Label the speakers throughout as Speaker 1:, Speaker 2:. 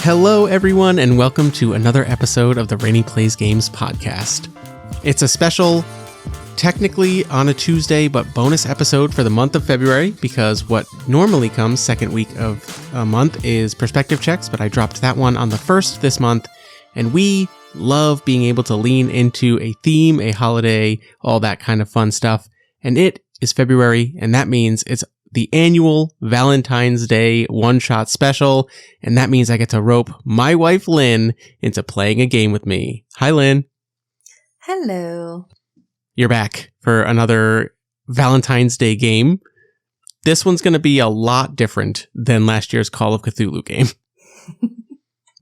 Speaker 1: Hello, everyone, and welcome to another episode of the Rene Plays Games podcast. It's a special, technically on a Tuesday, but bonus episode for the month of February, because what normally comes second week of a month is perspective checks, but I dropped that one on the 1st this month, and we love being able to lean into a theme, a holiday, all that kind of fun stuff, and it is February, and that means it's the annual Valentine's Day one-shot special, and that means I get to rope my wife Lynn into playing a game with me. Hi, Lynn.
Speaker 2: Hello.
Speaker 1: You're back for another Valentine's Day game. This one's going to be a lot different than last year's Call of Cthulhu game.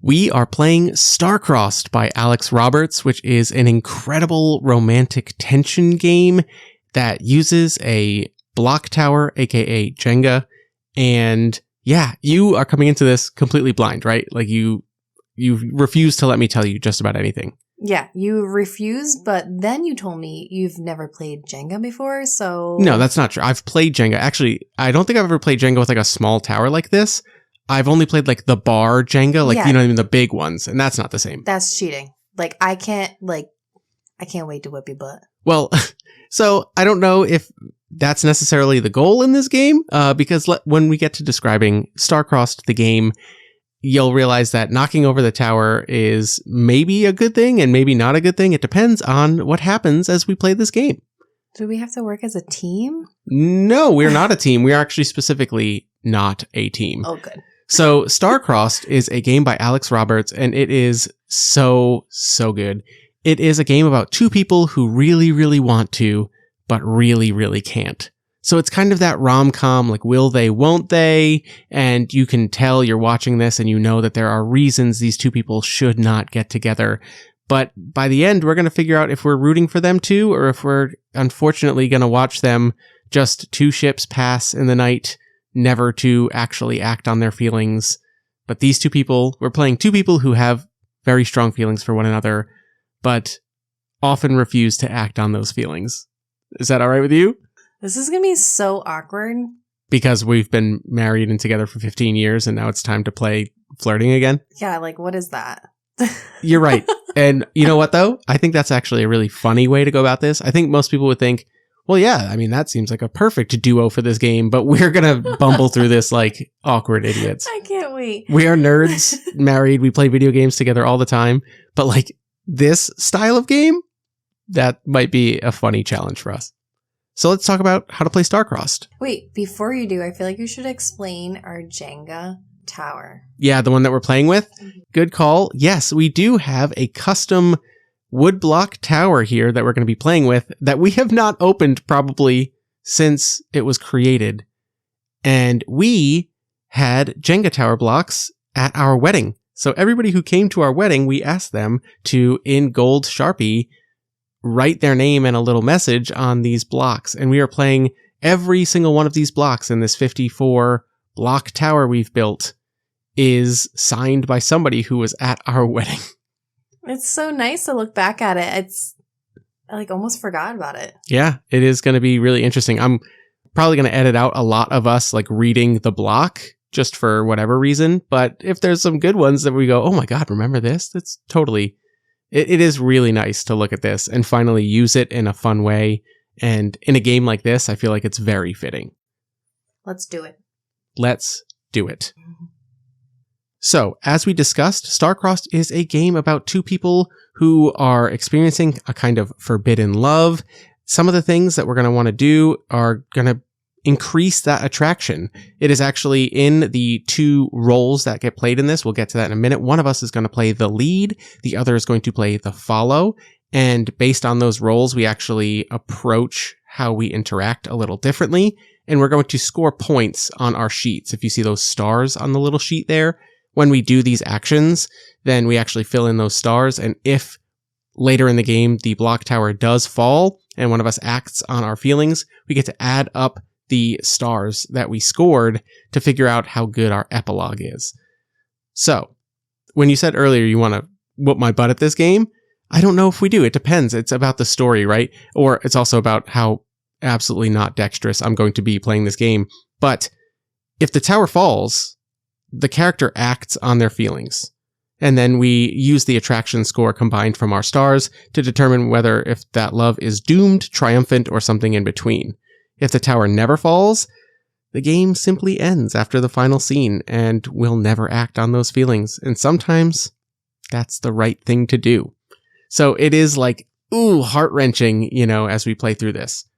Speaker 1: We are playing Star-Crossed by Alex Roberts, which is an incredible romantic tension game that uses a block tower, aka Jenga, and yeah, you are coming into this completely blind, right? Like you refuse to let me tell you just about anything.
Speaker 2: Yeah, you refused, but then you told me you've never played Jenga before, so...
Speaker 1: No, that's not true. I've played Jenga. Actually, I don't think I've ever played Jenga with like a small tower like this. I've only played like the bar Jenga, like, you know what I mean, the big ones, and that's not the same.
Speaker 2: That's cheating. Like, I can't wait to whip your butt.
Speaker 1: Well, so I don't know if that's necessarily the goal in this game, because when we get to describing Star-Crossed, the game, you'll realize that knocking over the tower is maybe a good thing and maybe not a good thing. It depends on what happens as we play this game.
Speaker 2: Do we have to work as a team?
Speaker 1: No, we're not a team. We are actually specifically not a team.
Speaker 2: Oh, good.
Speaker 1: So Star-Crossed is a game by Alex Roberts, and it is so good. It is a game about two people who really, really want to, but really, really can't. So it's kind of that rom-com, like will they, won't they? And you can tell you're watching this and you know that there are reasons these two people should not get together. But by the end, we're going to figure out if we're rooting for them too, or if we're unfortunately going to watch them just two ships pass in the night, never to actually act on their feelings. But these two people, we're playing two people who have very strong feelings for one another, but often refuse to act on those feelings. Is that all right with you?
Speaker 2: This is going to be so awkward.
Speaker 1: Because we've been married and together for 15 years and now it's time to play flirting again?
Speaker 2: Yeah, like, what is that?
Speaker 1: You're right. And you know what, though? I think that's actually a really funny way to go about this. I think most people would think, well, yeah, I mean, that seems like a perfect duo for this game, but we're going to bumble through this like awkward idiots.
Speaker 2: I can't wait.
Speaker 1: We are nerds, married, we play video games together all the time, but like this style of game, that might be a funny challenge for us. So let's talk about how to play Star-Crossed.
Speaker 2: Wait, before you do, I feel like you should explain our Jenga tower.
Speaker 1: Yeah, the one that we're playing with. Good call. Yes, we do have a custom woodblock tower here that we're going to be playing with that we have not opened probably since it was created. And we had Jenga tower blocks at our wedding. So everybody who came to our wedding, we asked them to, in gold Sharpie, write their name and a little message on these blocks. And we are playing every single one of these blocks in this 54 block tower we've built is signed by somebody who was at our wedding.
Speaker 2: It's so nice to look back at it. I like almost forgot about it.
Speaker 1: Yeah, it is going to be really interesting. I'm probably going to edit out a lot of us like reading the block just for whatever reason. But if there's some good ones that we go, oh my God, remember this? That's totally... It is really nice to look at this and finally use it in a fun way. And in a game like this, I feel like it's very fitting.
Speaker 2: Let's do it.
Speaker 1: Let's do it. So, as we discussed, Star-Crossed is a game about two people who are experiencing a kind of forbidden love. Some of the things that we're going to want to do are going to increase that attraction. It is actually in the two roles that get played in this. We'll get to that in a minute. One of us is going to play the lead. The other is going to play the follow. And based on those roles, we actually approach how we interact a little differently. And we're going to score points on our sheets. If you see those stars on the little sheet there, when we do these actions, then we actually fill in those stars. And if later in the game, the block tower does fall and one of us acts on our feelings, we get to add up the stars that we scored to figure out how good our epilogue is. So, when you said earlier you want to whoop my butt at this game, I don't know if we do. It depends. It's about the story, right? Or it's also about how absolutely not dexterous. I'm going to be playing this game. But if the tower falls, the character acts on their feelings. And then we use the attraction score combined from our stars to determine whether if that love is doomed, triumphant, or something in between. If the tower never falls, the game simply ends after the final scene, and we'll never act on those feelings. And sometimes that's the right thing to do. So it is like, heart-wrenching, as we play through this.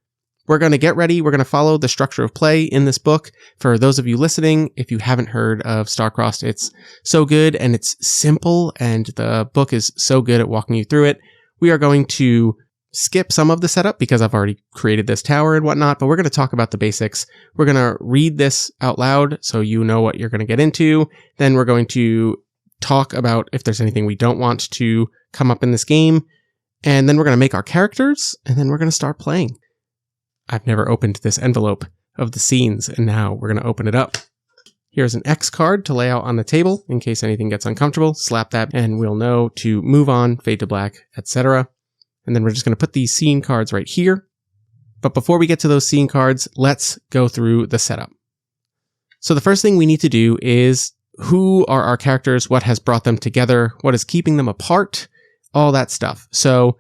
Speaker 1: We're going to get ready. We're going to follow the structure of play in this book. For those of you listening, if you haven't heard of Star-Crossed, it's so good and it's simple, and the book is so good at walking you through it. We are going to skip some of the setup because I've already created this tower and whatnot, but we're going to talk about the basics. We're going to read this out loud so you know what you're going to get into. Then we're going to talk about if there's anything we don't want to come up in this game. And then we're going to make our characters, and then we're going to start playing. I've never opened this envelope of the scenes, and now we're going to open it up. Here's an X card to lay out on the table in case anything gets uncomfortable. Slap that, and we'll know to move on, fade to black, etc. And then we're just going to put these scene cards right here. But before we get to those scene cards, let's go through the setup. So the first thing we need to do is, who are our characters? What has brought them together? What is keeping them apart? All that stuff. So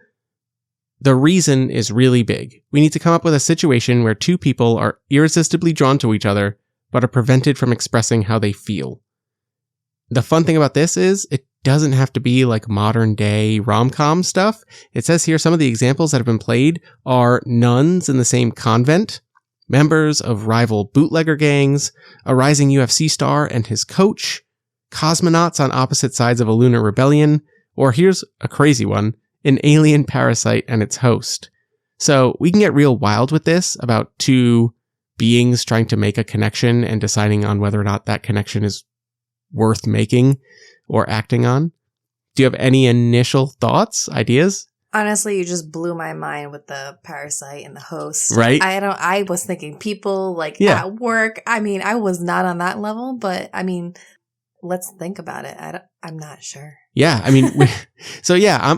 Speaker 1: the reason is really big. We need to come up with a situation where two people are irresistibly drawn to each other, but are prevented from expressing how they feel. The fun thing about this is it doesn't have to be like modern day rom-com stuff. It says here some of the examples that have been played are nuns in the same convent, members of rival bootlegger gangs, a rising UFC star and his coach, cosmonauts on opposite sides of a lunar rebellion, or here's a crazy one, an alien parasite and its host. So we can get real wild with this about two beings trying to make a connection and deciding on whether or not that connection is worth making or acting on. Do you have any initial thoughts, ideas?
Speaker 2: Honestly, you just blew my mind with the parasite and the host.
Speaker 1: Right?
Speaker 2: I was thinking people at work. I mean, I was not on that level, but I mean, let's think about it. I'm not sure.
Speaker 1: Yeah, I mean,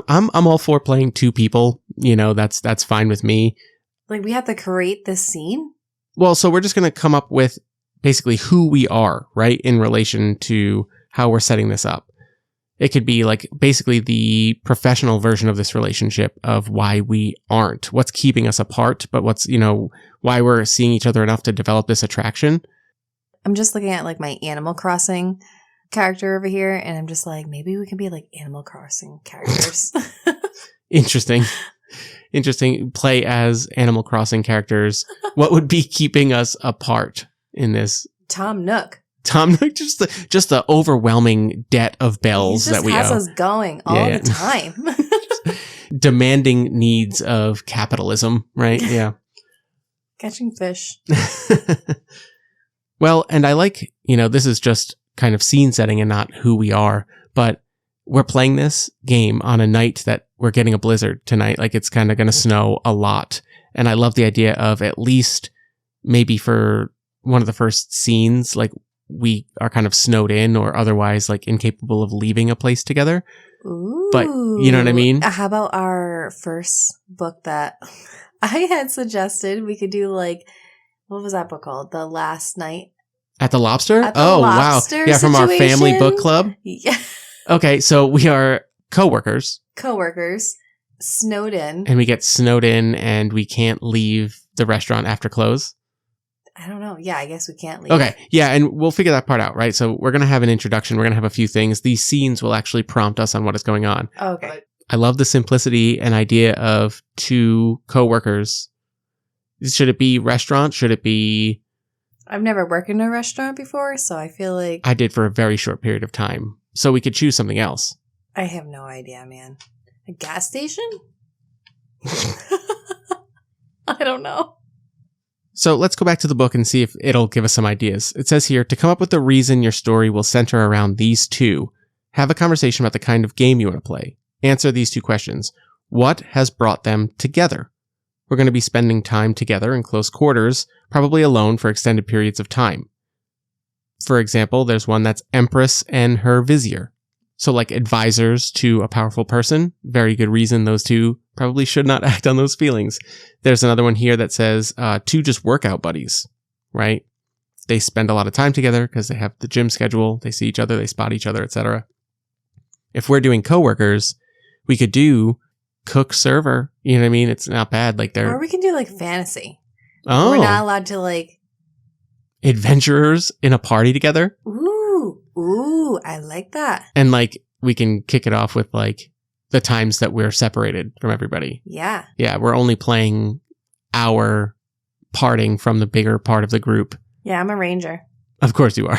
Speaker 1: I'm all for playing two people. That's fine with me.
Speaker 2: Like, we have to create this scene?
Speaker 1: Well, so we're just going to come up with basically who we are, right, in relation to how we're setting this up. It could be like basically the professional version of this relationship of why we aren't, what's keeping us apart, but what's, why we're seeing each other enough to develop this attraction.
Speaker 2: I'm just looking at like my Animal Crossing character over here, and I'm just like, maybe we can be like Animal Crossing characters.
Speaker 1: Interesting. Play as Animal Crossing characters. What would be keeping us apart in this?
Speaker 2: Tom Nook,
Speaker 1: just the overwhelming debt of bells that we owe.
Speaker 2: He just has us going all the time.
Speaker 1: Demanding needs of capitalism, right? Yeah.
Speaker 2: Catching fish.
Speaker 1: Well, and I like, this is just kind of scene setting and not who we are, but we're playing this game on a night that we're getting a blizzard tonight. Like, it's kind of going to snow a lot. And I love the idea of at least maybe for one of the first scenes, like we are kind of snowed in or otherwise like incapable of leaving a place together.
Speaker 2: Ooh.
Speaker 1: But you know what I mean?
Speaker 2: How about our first book that I had suggested we could do, like, what was that book called? The Last Night
Speaker 1: at the Lobster?
Speaker 2: At the Lobster
Speaker 1: wow. Yeah, from our family book club?
Speaker 2: Yeah.
Speaker 1: Okay, so we are coworkers,
Speaker 2: snowed in.
Speaker 1: And we get snowed in and we can't leave the restaurant after close.
Speaker 2: I don't know. Yeah, I guess we can't leave.
Speaker 1: Okay. Yeah, and we'll figure that part out, right? So we're going to have an introduction. We're going to have a few things. These scenes will actually prompt us on what is going on.
Speaker 2: Okay.
Speaker 1: I love the simplicity and idea of two coworkers. Should it be restaurant? Should it be...
Speaker 2: I've never worked in a restaurant before, so I feel like...
Speaker 1: I did for a very short period of time. So we could choose something else.
Speaker 2: I have no idea, man. A gas station? I don't know.
Speaker 1: So let's go back to the book and see if it'll give us some ideas. It says here, to come up with the reason your story will center around these two, have a conversation about the kind of game you want to play. Answer these two questions. What has brought them together? We're going to be spending time together in close quarters, probably alone for extended periods of time. For example, there's one that's Empress and her Vizier. So like advisors to a powerful person, very good reason those two probably should not act on those feelings. There's another one here that says two just workout buddies, right? They spend a lot of time together because they have the gym schedule. They see each other, they spot each other, etc. If we're doing coworkers, we could do cook server. You know what I mean? It's not bad. Like they're,
Speaker 2: or we can do like fantasy.
Speaker 1: oh,
Speaker 2: We're not allowed to like
Speaker 1: adventurers in a party together.
Speaker 2: Ooh, I like that.
Speaker 1: And like we can kick it off with like the times that we're separated from everybody.
Speaker 2: Yeah.
Speaker 1: Yeah, we're only playing our parting from the bigger part of the group.
Speaker 2: Yeah, I'm a ranger.
Speaker 1: Of course you are.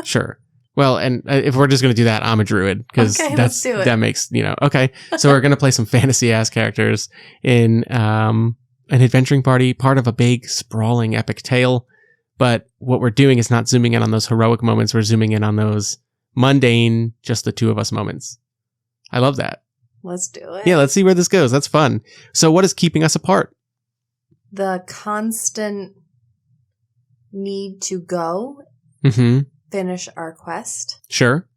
Speaker 1: Sure. Well, and if we're just going to do that, I'm a druid because
Speaker 2: okay, let's do it.
Speaker 1: That makes, okay. So we're going to play some fantasy ass characters in an adventuring party, part of a big sprawling epic tale. But what we're doing is not zooming in on those heroic moments. We're zooming in on those mundane, just the two of us moments. I love that.
Speaker 2: Let's do it.
Speaker 1: Yeah, let's see where this goes. That's fun. So what is keeping us apart?
Speaker 2: The constant need to go finish our quest.
Speaker 1: Sure.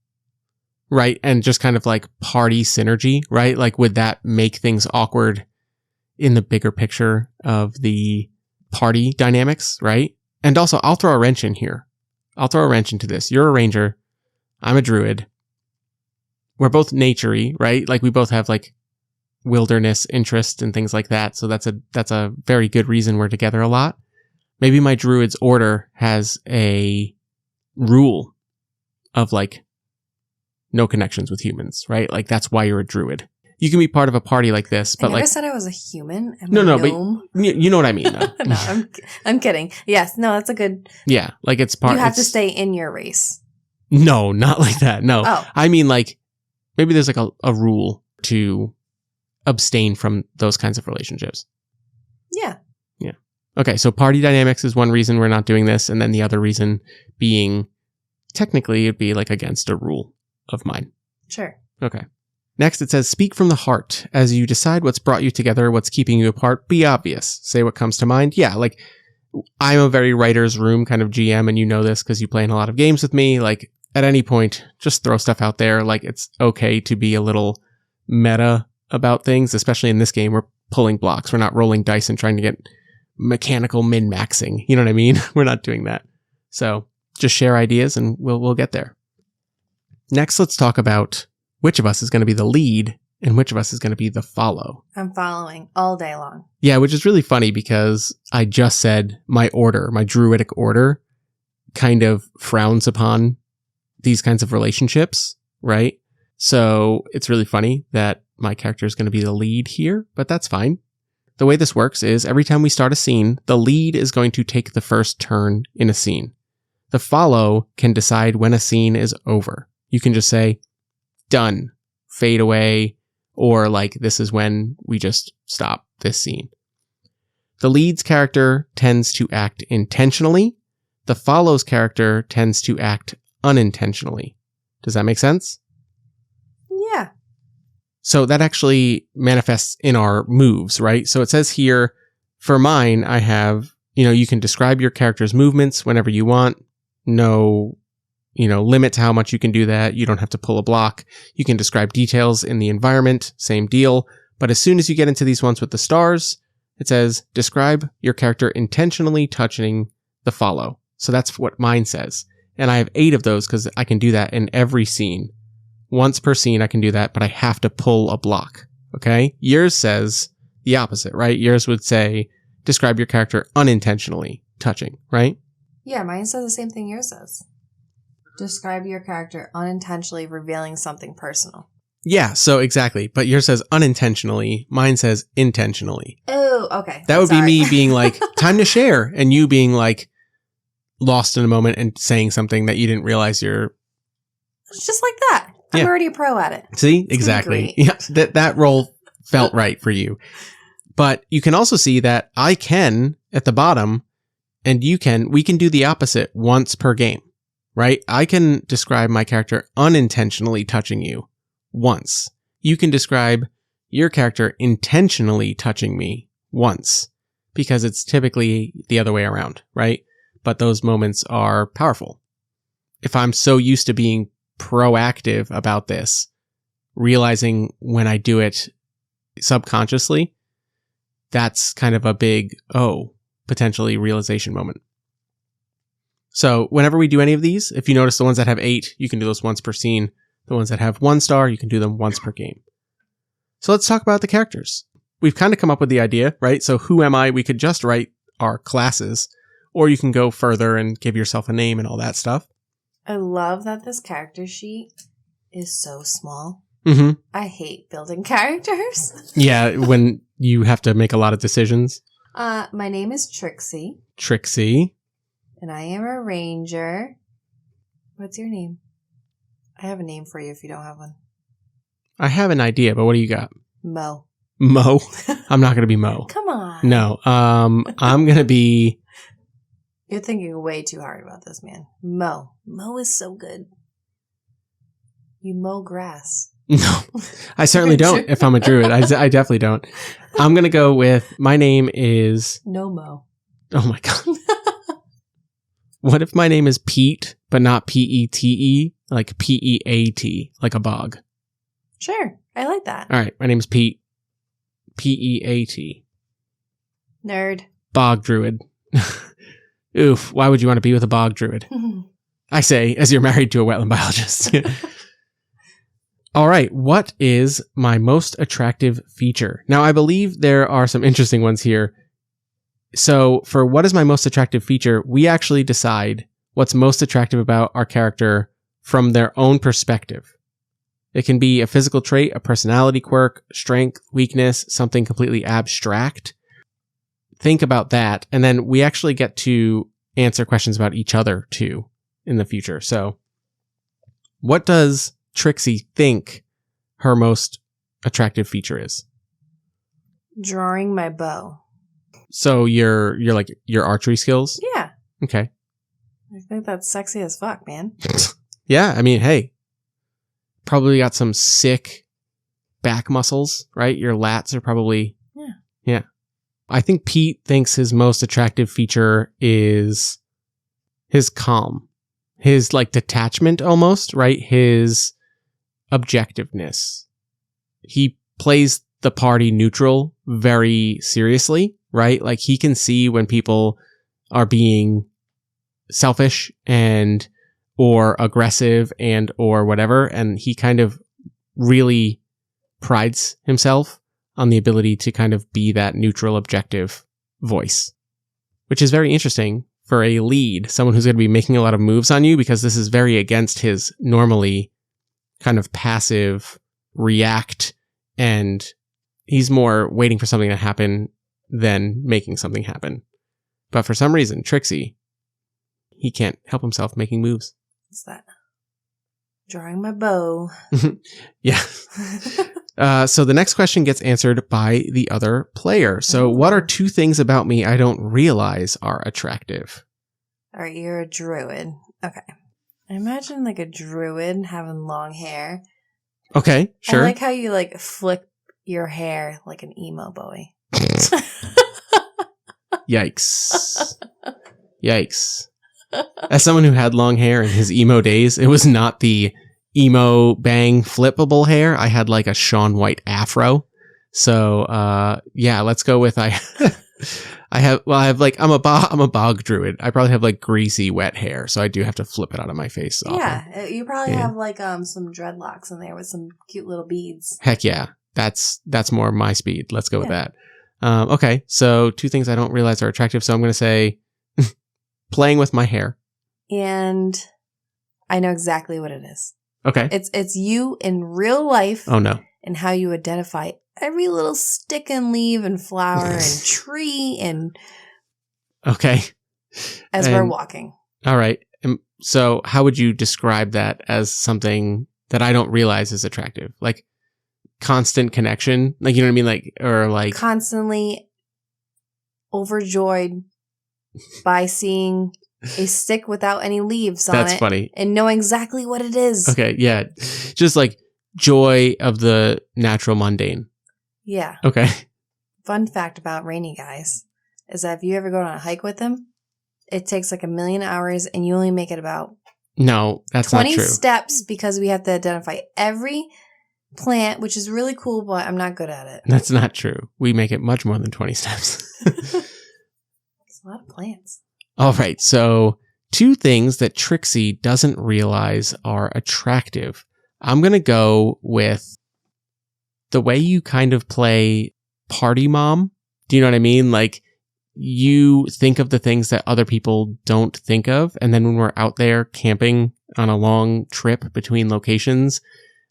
Speaker 1: Right. And just kind of like party synergy, right? Like would that make things awkward in the bigger picture of the party dynamics, right? And also, I'll throw a wrench in here. I'll throw a wrench into this. You're a ranger. I'm a druid. We're both nature-y, right? Like we both have like wilderness interests and things like that. So that's a very good reason we're together a lot. Maybe my druid's order has a rule of like no connections with humans, right? Like that's why you're a druid. You can be part of a party like this, but
Speaker 2: I never
Speaker 1: like
Speaker 2: said I was a human.
Speaker 1: No, but you know what I mean. Though.
Speaker 2: No, I'm kidding. Yes, no, that's a good.
Speaker 1: Yeah, like it's part.
Speaker 2: You have to stay in your race.
Speaker 1: No, not like that. No,
Speaker 2: oh.
Speaker 1: I mean like maybe there's like a rule to abstain from those kinds of relationships.
Speaker 2: Yeah.
Speaker 1: Yeah. Okay, so party dynamics is one reason we're not doing this, and then the other reason being technically it'd be like against a rule of mine.
Speaker 2: Sure.
Speaker 1: Okay. Next, it says, speak from the heart. As you decide what's brought you together, what's keeping you apart, be obvious. Say what comes to mind. Yeah, like, I'm a very writer's room kind of GM, and you know this because you play in a lot of games with me. Like, at any point, just throw stuff out there. Like, it's okay to be a little meta about things, especially in this game. We're pulling blocks. We're not rolling dice and trying to get mechanical min-maxing. You know what I mean? We're not doing that. So, just share ideas, and we'll get there. Next, let's talk about which of us is going to be the lead and which of us is going to be the follow.
Speaker 2: I'm following all day long.
Speaker 1: Yeah, which is really funny because I just said my order, my druidic order, kind of frowns upon these kinds of relationships, right? So it's really funny that my character is going to be the lead here, but that's fine. The way this works is every time we start a scene, the lead is going to take the first turn in a scene. The follow can decide when a scene is over. You can just say, done, fade away, or like this is when we just stop this scene. The lead's character tends to act intentionally. The follow's character tends to act unintentionally. Does that make sense?
Speaker 2: Yeah.
Speaker 1: So that actually manifests in our moves, right? So it says here, for mine, I have, you can describe your character's movements whenever you want. No limit to how much you can do that. You don't have to pull a block. You can describe details in the environment, same deal. But as soon as you get into these ones with the stars, it says, describe your character intentionally touching the follow. So that's what mine says. And I have 8 of those because I can do that in every scene. Once per scene, I can do that, but I have to pull a block. Okay? Yours says the opposite, right? Yours would say, describe your character unintentionally touching, right?
Speaker 2: Yeah, mine says the same thing yours says. Describe your character unintentionally revealing something personal.
Speaker 1: Yeah, so exactly. But yours says unintentionally. Mine says intentionally.
Speaker 2: Oh, okay.
Speaker 1: That would be me being like, time to share. And you being like lost in a moment and saying something that you didn't realize you're...
Speaker 2: It's just like that. I'm already a pro at it.
Speaker 1: See? Exactly. Yeah, that role felt right for you. But you can also see that I can, at the bottom, and we can do the opposite once per game. Right? I can describe my character unintentionally touching you once. You can describe your character intentionally touching me once because it's typically the other way around, right? But those moments are powerful. If I'm so used to being proactive about this, realizing when I do it subconsciously, that's kind of a big, potentially realization moment. So whenever we do any of these, if you notice the ones that have 8, you can do those once per scene. The ones that have 1 star, you can do them once per game. So let's talk about the characters. We've kind of come up with the idea, right? So who am I? We could just write our classes, or you can go further and give yourself a name and all that stuff.
Speaker 2: I love that this character sheet is so small.
Speaker 1: Mm-hmm.
Speaker 2: I hate building characters.
Speaker 1: Yeah, when you have to make a lot of decisions.
Speaker 2: My name is Trixie.
Speaker 1: Trixie.
Speaker 2: And I am a ranger. What's your name? I have a name for you if you don't have one. I
Speaker 1: have an idea, but what do you got?
Speaker 2: Mo.
Speaker 1: Mo? I'm not going to be Mo.
Speaker 2: Come on.
Speaker 1: No. I'm going to be...
Speaker 2: You're thinking way too hard about this, man. Mo. Mo is so good. You mow grass.
Speaker 1: No, I certainly don't if I'm a druid. I definitely don't. I'm going to go with, my name is...
Speaker 2: No Mo.
Speaker 1: Oh my God. What if my name is Pete, but not P-E-T-E, like P-E-A-T, like a bog?
Speaker 2: Sure. I like that.
Speaker 1: All right. My name is Pete. P-E-A-T.
Speaker 2: Nerd.
Speaker 1: Bog druid. Oof. Why would you want to be with a bog druid? I say, as you're married to a wetland biologist. All right. What is my most attractive feature? Now, I believe there are some interesting ones here. So for what is my most attractive feature, we actually decide what's most attractive about our character from their own perspective. It can be a physical trait, a personality quirk, strength, weakness, something completely abstract. Think about that. And then we actually get to answer questions about each other too in the future. So what does Trixie think her most attractive feature is?
Speaker 2: Drawing my bow.
Speaker 1: So your archery skills?
Speaker 2: Yeah.
Speaker 1: Okay.
Speaker 2: I think that's sexy as fuck, man.
Speaker 1: Yeah, I mean, hey. Probably got some sick back muscles, right? Your lats are probably... Yeah. I think Pete thinks his most attractive feature is his calm. His, detachment almost, right? His objectiveness. He plays the party neutral very seriously, right? Like, he can see when people are being selfish or aggressive or whatever, and he kind of really prides himself on the ability to kind of be that neutral, objective voice, which is very interesting for a lead, someone who's going to be making a lot of moves on you, because this is very against his normally kind of passive react, and he's more waiting for something to happen than making something happen. But for some reason, Trixie, he can't help himself making moves.
Speaker 2: What's that? Drawing my bow.
Speaker 1: Yeah. So the next question gets answered by the other player. So what are 2 things about me I don't realize are attractive?
Speaker 2: All right, you're a druid. Okay. I imagine a druid having long hair.
Speaker 1: Okay, sure.
Speaker 2: I like how you flip your hair like an emo boy.
Speaker 1: Yikes. Yikes. As someone who had long hair in his emo days, it was not the emo bang flippable hair. I had a Shaun White afro. So, let's go with I'm a bog druid. I probably have greasy wet hair, so I do have to flip it out of my face often.
Speaker 2: Yeah, you probably have some dreadlocks in there with some cute little beads.
Speaker 1: Heck yeah. That's more my speed. Let's go with that. Okay. So 2 things I don't realize are attractive. So I'm going to say playing with my hair.
Speaker 2: And I know exactly what it is.
Speaker 1: Okay.
Speaker 2: It's you in real life.
Speaker 1: Oh no.
Speaker 2: And how you identify every little stick and leaf and flower and tree and...
Speaker 1: Okay.
Speaker 2: As we're walking.
Speaker 1: All right. So how would you describe that as something that I don't realize is attractive? Constant connection? You know what I mean?
Speaker 2: Constantly overjoyed by seeing a stick without any leaves on it. That's
Speaker 1: funny.
Speaker 2: And know exactly what it is.
Speaker 1: Okay, yeah. Just joy of the natural mundane.
Speaker 2: Yeah.
Speaker 1: Okay.
Speaker 2: Fun fact about Rene, guys, is that if you ever go on a hike with him, it takes 1,000,000 hours and you only make it about
Speaker 1: No, that's not
Speaker 2: 20
Speaker 1: true.
Speaker 2: steps because we have to identify every plant, which is really cool, but I'm not good at it.
Speaker 1: That's not true. We make it much more than 20 steps.
Speaker 2: It's a lot of plants.
Speaker 1: All right. So 2 things that Trixie doesn't realize are attractive. I'm going to go with the way you kind of play party mom. Do you know what I mean? Like, you think of the things that other people don't think of. And then when we're out there camping on a long trip between locations,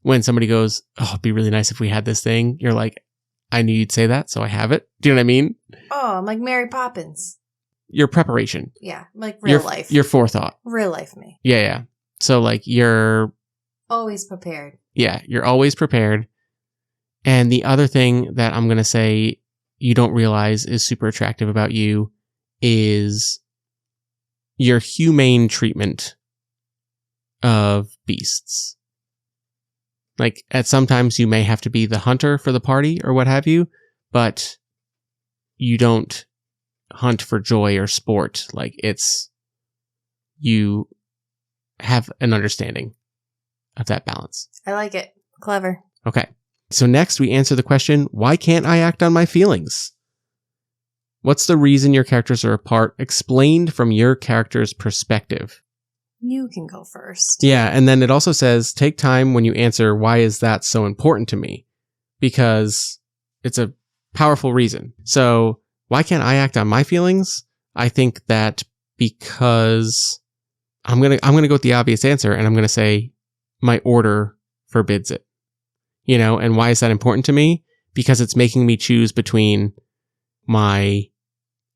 Speaker 1: when somebody goes, oh, it'd be really nice if we had this thing, you're like, I knew you'd say that, so I have it. Do you know what I mean?
Speaker 2: Oh, I'm like Mary Poppins.
Speaker 1: Your preparation.
Speaker 2: Yeah, like real life.
Speaker 1: Your forethought.
Speaker 2: Real life me.
Speaker 1: Yeah. So like you're...
Speaker 2: always prepared.
Speaker 1: Yeah, you're always prepared. And the other thing that I'm going to say you don't realize is super attractive about you is your humane treatment of beasts. Like, at sometimes you may have to be the hunter for the party or what have you, but you don't hunt for joy or sport. Like, you have an understanding of that balance.
Speaker 2: I like it. Clever.
Speaker 1: Okay. So next we answer the question, why can't I act on my feelings? What's the reason your characters are apart, explained from your character's perspective?
Speaker 2: You can go first.
Speaker 1: Yeah, and then it also says, take time when you answer, why is that so important to me? Because it's a powerful reason. So why can't I act on my feelings? I think that because I'm gonna go with the obvious answer, and I'm gonna say my order forbids it. You know, and why is that important to me? Because it's making me choose between my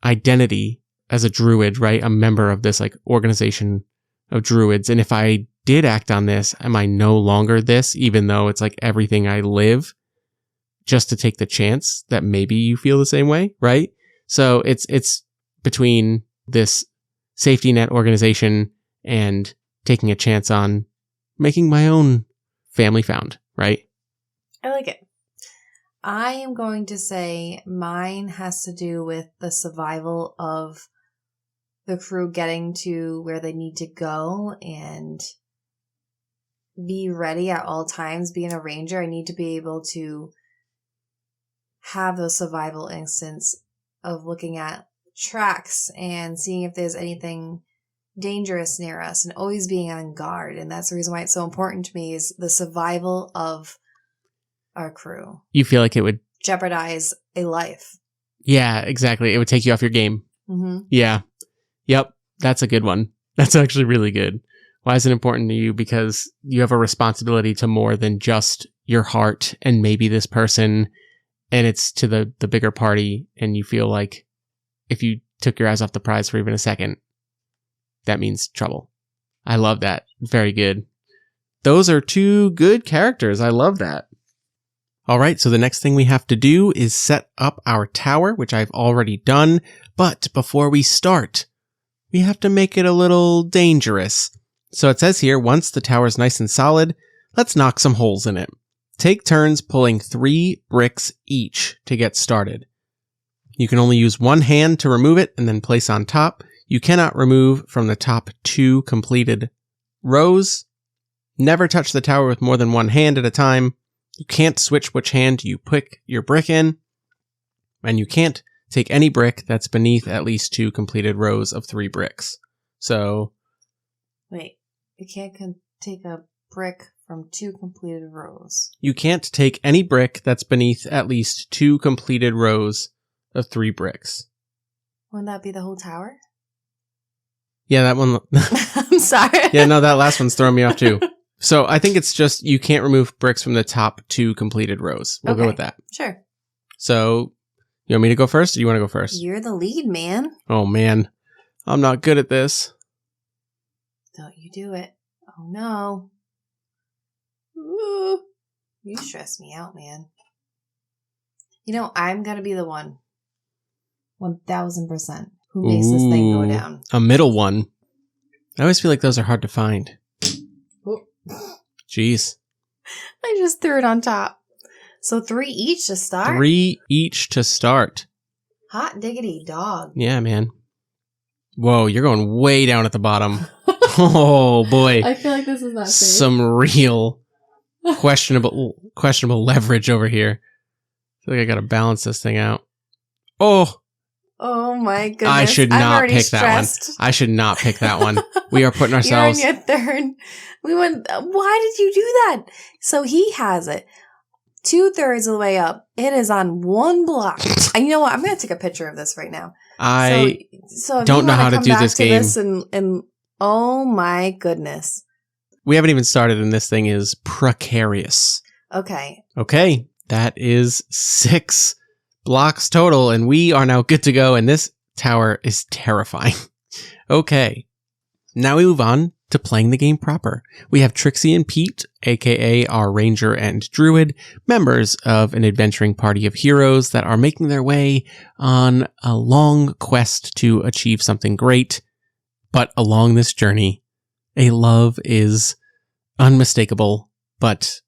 Speaker 1: identity as a druid, right? A member of this like organization of druids. And if I did act on this, am I no longer this, even though it's like everything I live, just to take the chance that maybe you feel the same way, right? So it's between this safety net organization and taking a chance on making my own family found, right?
Speaker 2: I like it. I am going to say mine has to do with the survival of the crew getting to where they need to go and be ready at all times. Being a ranger, I need to be able to have those survival instincts of looking at tracks and seeing if there's anything dangerous near us and always being on guard. And that's the reason why it's so important to me, is the survival of our crew.
Speaker 1: You feel like it would
Speaker 2: jeopardize a life.
Speaker 1: Yeah, exactly. It would take you off your game.
Speaker 2: Mm-hmm.
Speaker 1: Yeah. Yep. That's a good one. That's actually really good. Why is it important to you? Because you have a responsibility to more than just your heart and maybe this person, and it's to the bigger party, and you feel like if you took your eyes off the prize for even a second, that means trouble. I love that. Very good. Those are 2 good characters. I love that. All right, so the next thing we have to do is set up our tower, which I've already done. But before we start, we have to make it a little dangerous. So it says here, once the tower's nice and solid, let's knock some holes in it. Take turns pulling 3 bricks each to get started. You can only use one hand to remove it and then place on top. You cannot remove from the top 2 completed rows. Never touch the tower with more than one hand at a time. You can't switch which hand you put your brick in, and you can't take any brick that's beneath at least 2 completed rows of 3 bricks. So...
Speaker 2: wait, you can't take a brick from 2 completed rows.
Speaker 1: You can't take any brick that's beneath at least 2 completed rows of 3 bricks.
Speaker 2: Wouldn't that be the whole tower?
Speaker 1: Yeah, that one...
Speaker 2: I'm sorry.
Speaker 1: Yeah, no, that last one's throwing me off too. So I think it's just you can't remove bricks from the top 2 completed rows. We'll go with that.
Speaker 2: Sure.
Speaker 1: So, you want me to go first, or do you want to go first?
Speaker 2: You're the lead, man.
Speaker 1: Oh, man. I'm not good at this.
Speaker 2: Don't you do it. Oh, no. Ooh. You stress me out, man. You know, I'm going to be the one. 1,000%. Who makes this thing go down?
Speaker 1: A middle one. I always feel like those are hard to find.
Speaker 2: Ooh.
Speaker 1: Jeez.
Speaker 2: I just threw it on top. So 3 each to start?
Speaker 1: 3 each to start.
Speaker 2: Hot diggity dog.
Speaker 1: Yeah, man. Whoa, you're going way down at the bottom. Oh boy.
Speaker 2: I feel like this is not safe.
Speaker 1: Some real questionable leverage over here. I feel like I gotta balance this thing out. Oh
Speaker 2: my goodness.
Speaker 1: I should not pick
Speaker 2: stressed.
Speaker 1: that one. I should not pick that one. We are putting ourselves.
Speaker 2: You're on your third. Why did you do that? So he has it 2/3 of the way up. It is on one block. And you know what? I'm going to take a picture of this right now. So
Speaker 1: don't know how to do this game.
Speaker 2: And oh my goodness.
Speaker 1: We haven't even started and this thing is precarious.
Speaker 2: Okay.
Speaker 1: That is 6 blocks total and we are now good to go and this tower is terrifying. Okay. Now we move on to playing the game proper. We have Trixie and Pete, aka our ranger and druid, members of an adventuring party of heroes that are making their way on a long quest to achieve something great. But along this journey, a love is unmistakable, but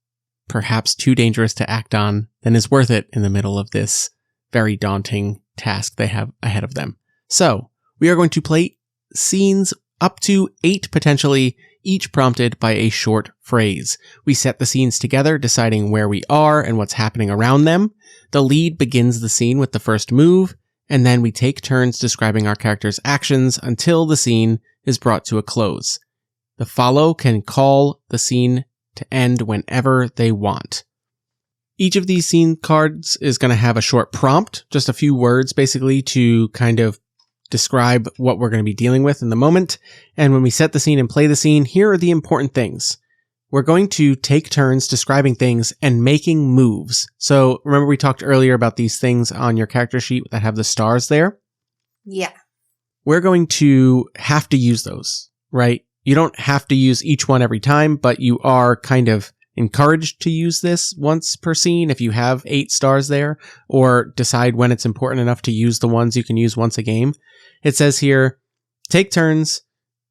Speaker 1: perhaps too dangerous to act on than is worth it in the middle of this very daunting task they have ahead of them. So, we are going to play scenes up to 8 potentially, each prompted by a short phrase. We set the scenes together, deciding where we are and what's happening around them. The lead begins the scene with the first move, and then we take turns describing our character's actions until the scene is brought to a close. The follow can call the scene to end whenever they want. Each of these scene cards is going to have a short prompt, just a few words basically to kind of describe what we're going to be dealing with in the moment. And when we set the scene and play the scene, here are the important things. We're going to take turns describing things and making moves. So remember we talked earlier about these things on your character sheet that have the stars there?
Speaker 2: Yeah.
Speaker 1: We're going to have to use those, right? You don't have to use each one every time, but you are kind of encouraged to use this once per scene if you have 8 stars there, or decide when it's important enough to use the ones you can use once a game. It says here, take turns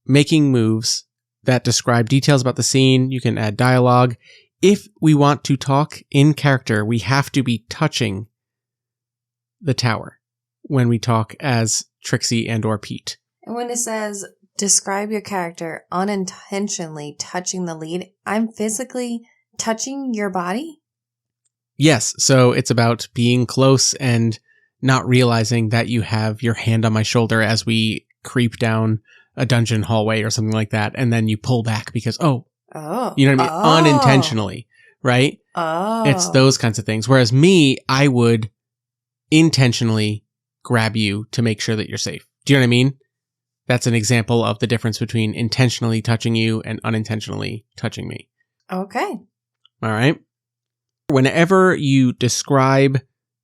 Speaker 1: making moves that describe details about the scene. You can add dialogue. If we want to talk in character, we have to be touching the tower when we talk as Trixie and or Pete.
Speaker 2: And when it says describe your character unintentionally touching the lead, I'm physically touching your body?
Speaker 1: Yes, so it's about being close and not realizing that you have your hand on my shoulder as we creep down a dungeon hallway or something like that, and then you pull back because, you know what I mean? Unintentionally, right? It's those kinds of things. Whereas me, I would intentionally grab you to make sure that you're safe. Do you know what I mean? That's an example of the difference between intentionally touching you and unintentionally touching me.
Speaker 2: Okay.
Speaker 1: All right. Whenever you describe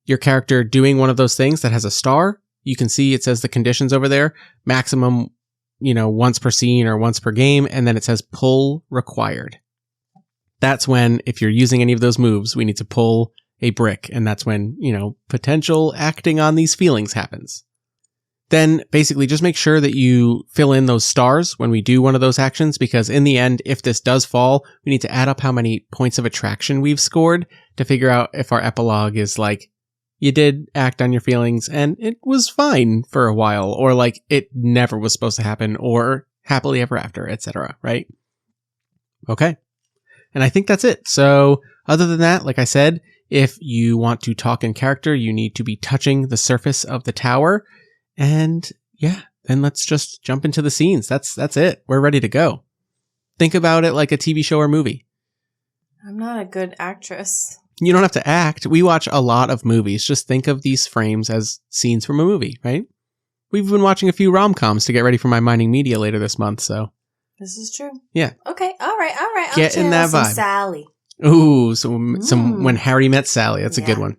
Speaker 1: your character doing one of those things that has a star, you can see it says the conditions over there, maximum, once per scene or once per game. And then it says pull required. That's when, if you're using any of those moves, we need to pull a brick. And that's when, potential acting on these feelings happens. Then basically just make sure that you fill in those stars when we do one of those actions, because in the end, if this does fall, we need to add up how many points of attraction we've scored to figure out if our epilogue is like, you did act on your feelings and it was fine for a while, or like it never was supposed to happen, or happily ever after, etc. Right? Okay. And I think that's it. So other than that, like I said, if you want to talk in character, you need to be touching the surface of the tower. And yeah, then let's just jump into the scenes. That's it. We're ready to go. Think about it like a TV show or movie.
Speaker 2: I'm not a good actress.
Speaker 1: You don't have to act. We watch a lot of movies. Just think of these frames as scenes from a movie, right? We've been watching a few rom-coms to get ready for my mining media later this month, so.
Speaker 2: This is true.
Speaker 1: Yeah.
Speaker 2: Okay. All right.
Speaker 1: Get in that vibe.
Speaker 2: Sally.
Speaker 1: Ooh, some When Harry Met Sally. That's a good one.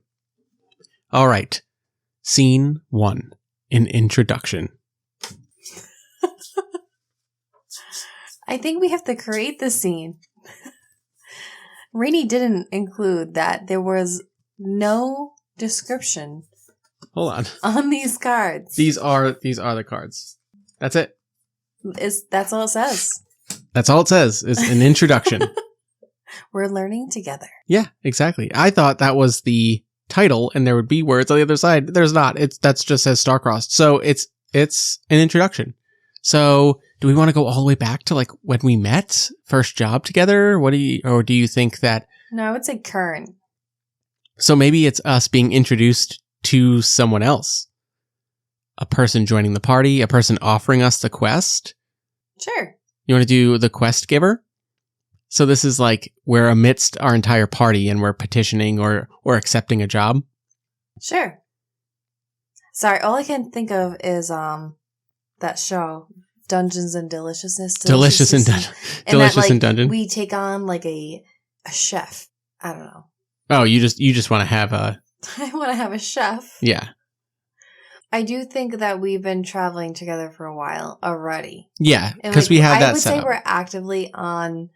Speaker 1: All right. Scene 1. An introduction.
Speaker 2: I think we have to create the scene. Rene didn't include that there was no description.
Speaker 1: Hold
Speaker 2: on these cards.
Speaker 1: These are the cards. That's it.
Speaker 2: That's all it says.
Speaker 1: That's all it says is an introduction.
Speaker 2: We're learning together.
Speaker 1: Yeah, exactly. I thought that was the title and there would be words on the other side. There's not. That's just says star-crossed. So it's an introduction. So do we want to go all the way back to like when we met, first job together? Or do you think that?
Speaker 2: No, I would say current.
Speaker 1: So maybe it's us being introduced to someone else, a person joining the party, a person offering us the quest.
Speaker 2: Sure.
Speaker 1: You want to do the quest giver? So this is like we're amidst our entire party and we're petitioning or accepting a job.
Speaker 2: Sure. Sorry, all I can think of is that show, Dungeons and Deliciousness.
Speaker 1: Delicious and Dungeon.
Speaker 2: We take on like a chef. I don't know.
Speaker 1: Oh, you just want to have a...
Speaker 2: I want to have a chef.
Speaker 1: Yeah.
Speaker 2: I do think that we've been traveling together for a while already.
Speaker 1: Yeah, because we have that set up.
Speaker 2: I would say we're actively on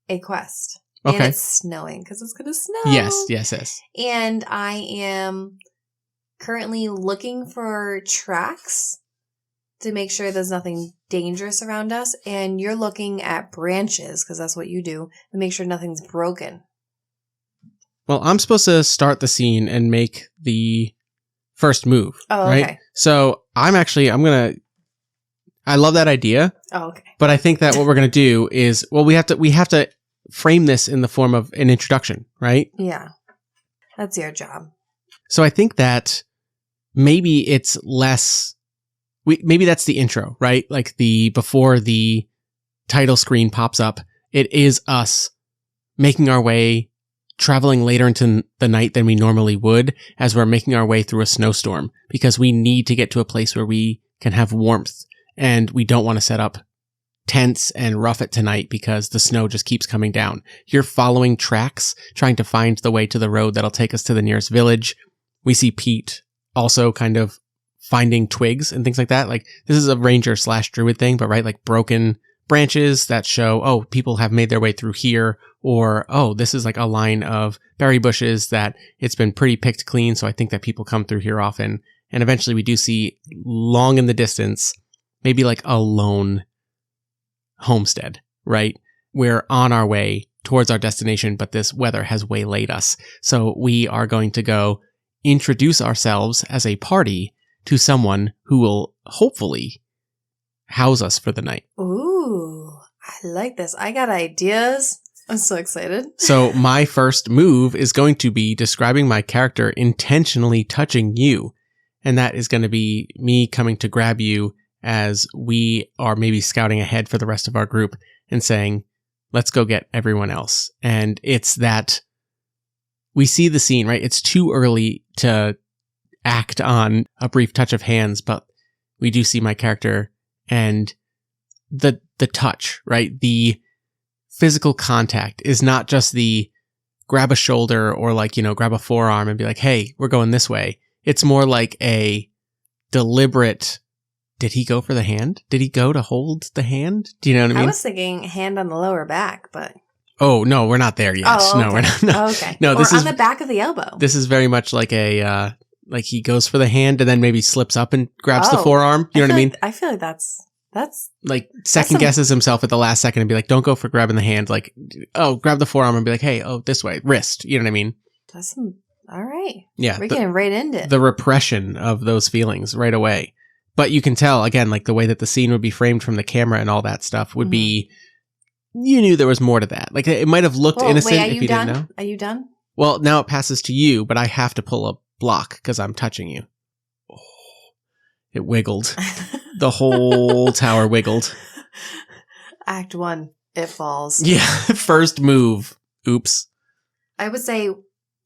Speaker 2: a quest.
Speaker 1: Okay.
Speaker 2: And it's snowing because it's going to snow.
Speaker 1: Yes.
Speaker 2: And I am currently looking for tracks to make sure there's nothing dangerous around us. And you're looking at branches, because that's what you do, to make sure nothing's broken.
Speaker 1: Well, I'm supposed to start the scene and make the first move.
Speaker 2: Oh,
Speaker 1: right?
Speaker 2: Okay.
Speaker 1: So I love that idea.
Speaker 2: Oh, okay.
Speaker 1: But I think that what we're going to do is, well, we have to frame this in the form of an introduction, right?
Speaker 2: Yeah. That's your job.
Speaker 1: So I think that maybe it's less, maybe that's the intro, right? Like before the title screen pops up, it is us making our way, traveling later into the night than we normally would as we're making our way through a snowstorm, because we need to get to a place where we can have warmth and we don't want to set up tents and rough it tonight because the snow just keeps coming down. You're following tracks, trying to find the way to the road that'll take us to the nearest village. We see Pete also kind of finding twigs and things like that. Like, this is a ranger / druid thing, but right, like broken branches that show, oh, people have made their way through here, or, oh, this is like a line of berry bushes that it's been pretty picked clean, so I think that people come through here often. And eventually we do see, long in the distance, maybe like a lone homestead, right? We're on our way towards our destination, but this weather has waylaid us. So we are going to go introduce ourselves as a party to someone who will hopefully house us for the night.
Speaker 2: Ooh, I like this. I got ideas. I'm so excited.
Speaker 1: So my first move is going to be describing my character intentionally touching you. And that is going to be me coming to grab you as we are maybe scouting ahead for the rest of our group and saying, let's go get everyone else. And it's that we see the scene, right? It's too early to act on a brief touch of hands, but we do see my character and the touch, right? The physical contact is not just the grab a shoulder or like, grab a forearm and be like, hey, we're going this way. It's more like a deliberate, did he go for the hand? Did he go to hold the hand? Do you know what I mean?
Speaker 2: I was thinking hand on the lower back, but...
Speaker 1: Oh, no, we're not there yet.
Speaker 2: Oh, okay.
Speaker 1: No, we're not. No,
Speaker 2: okay.
Speaker 1: No,
Speaker 2: this is on the back of the elbow.
Speaker 1: This is very much like a, like he goes for the hand and then maybe slips up and grabs the forearm. You know what I mean?
Speaker 2: I feel like that's
Speaker 1: like second guesses himself at the last second and be like, don't go for grabbing the hand. Like, oh, grab the forearm and be like, hey, oh, this way, wrist. You know what I mean?
Speaker 2: That's all right.
Speaker 1: Yeah.
Speaker 2: We're getting right into it.
Speaker 1: The repression of those feelings right away. But you can tell, again, like the way that the scene would be framed from the camera and all that stuff would be, you knew there was more to that. Like, it might have looked innocent if you didn't know.
Speaker 2: Are you done?
Speaker 1: Well, now it passes to you, but I have to pull a block because I'm touching you. Oh, it wiggled. The whole tower wiggled.
Speaker 2: Act 1, it falls.
Speaker 1: Yeah, first move. Oops.
Speaker 2: I would say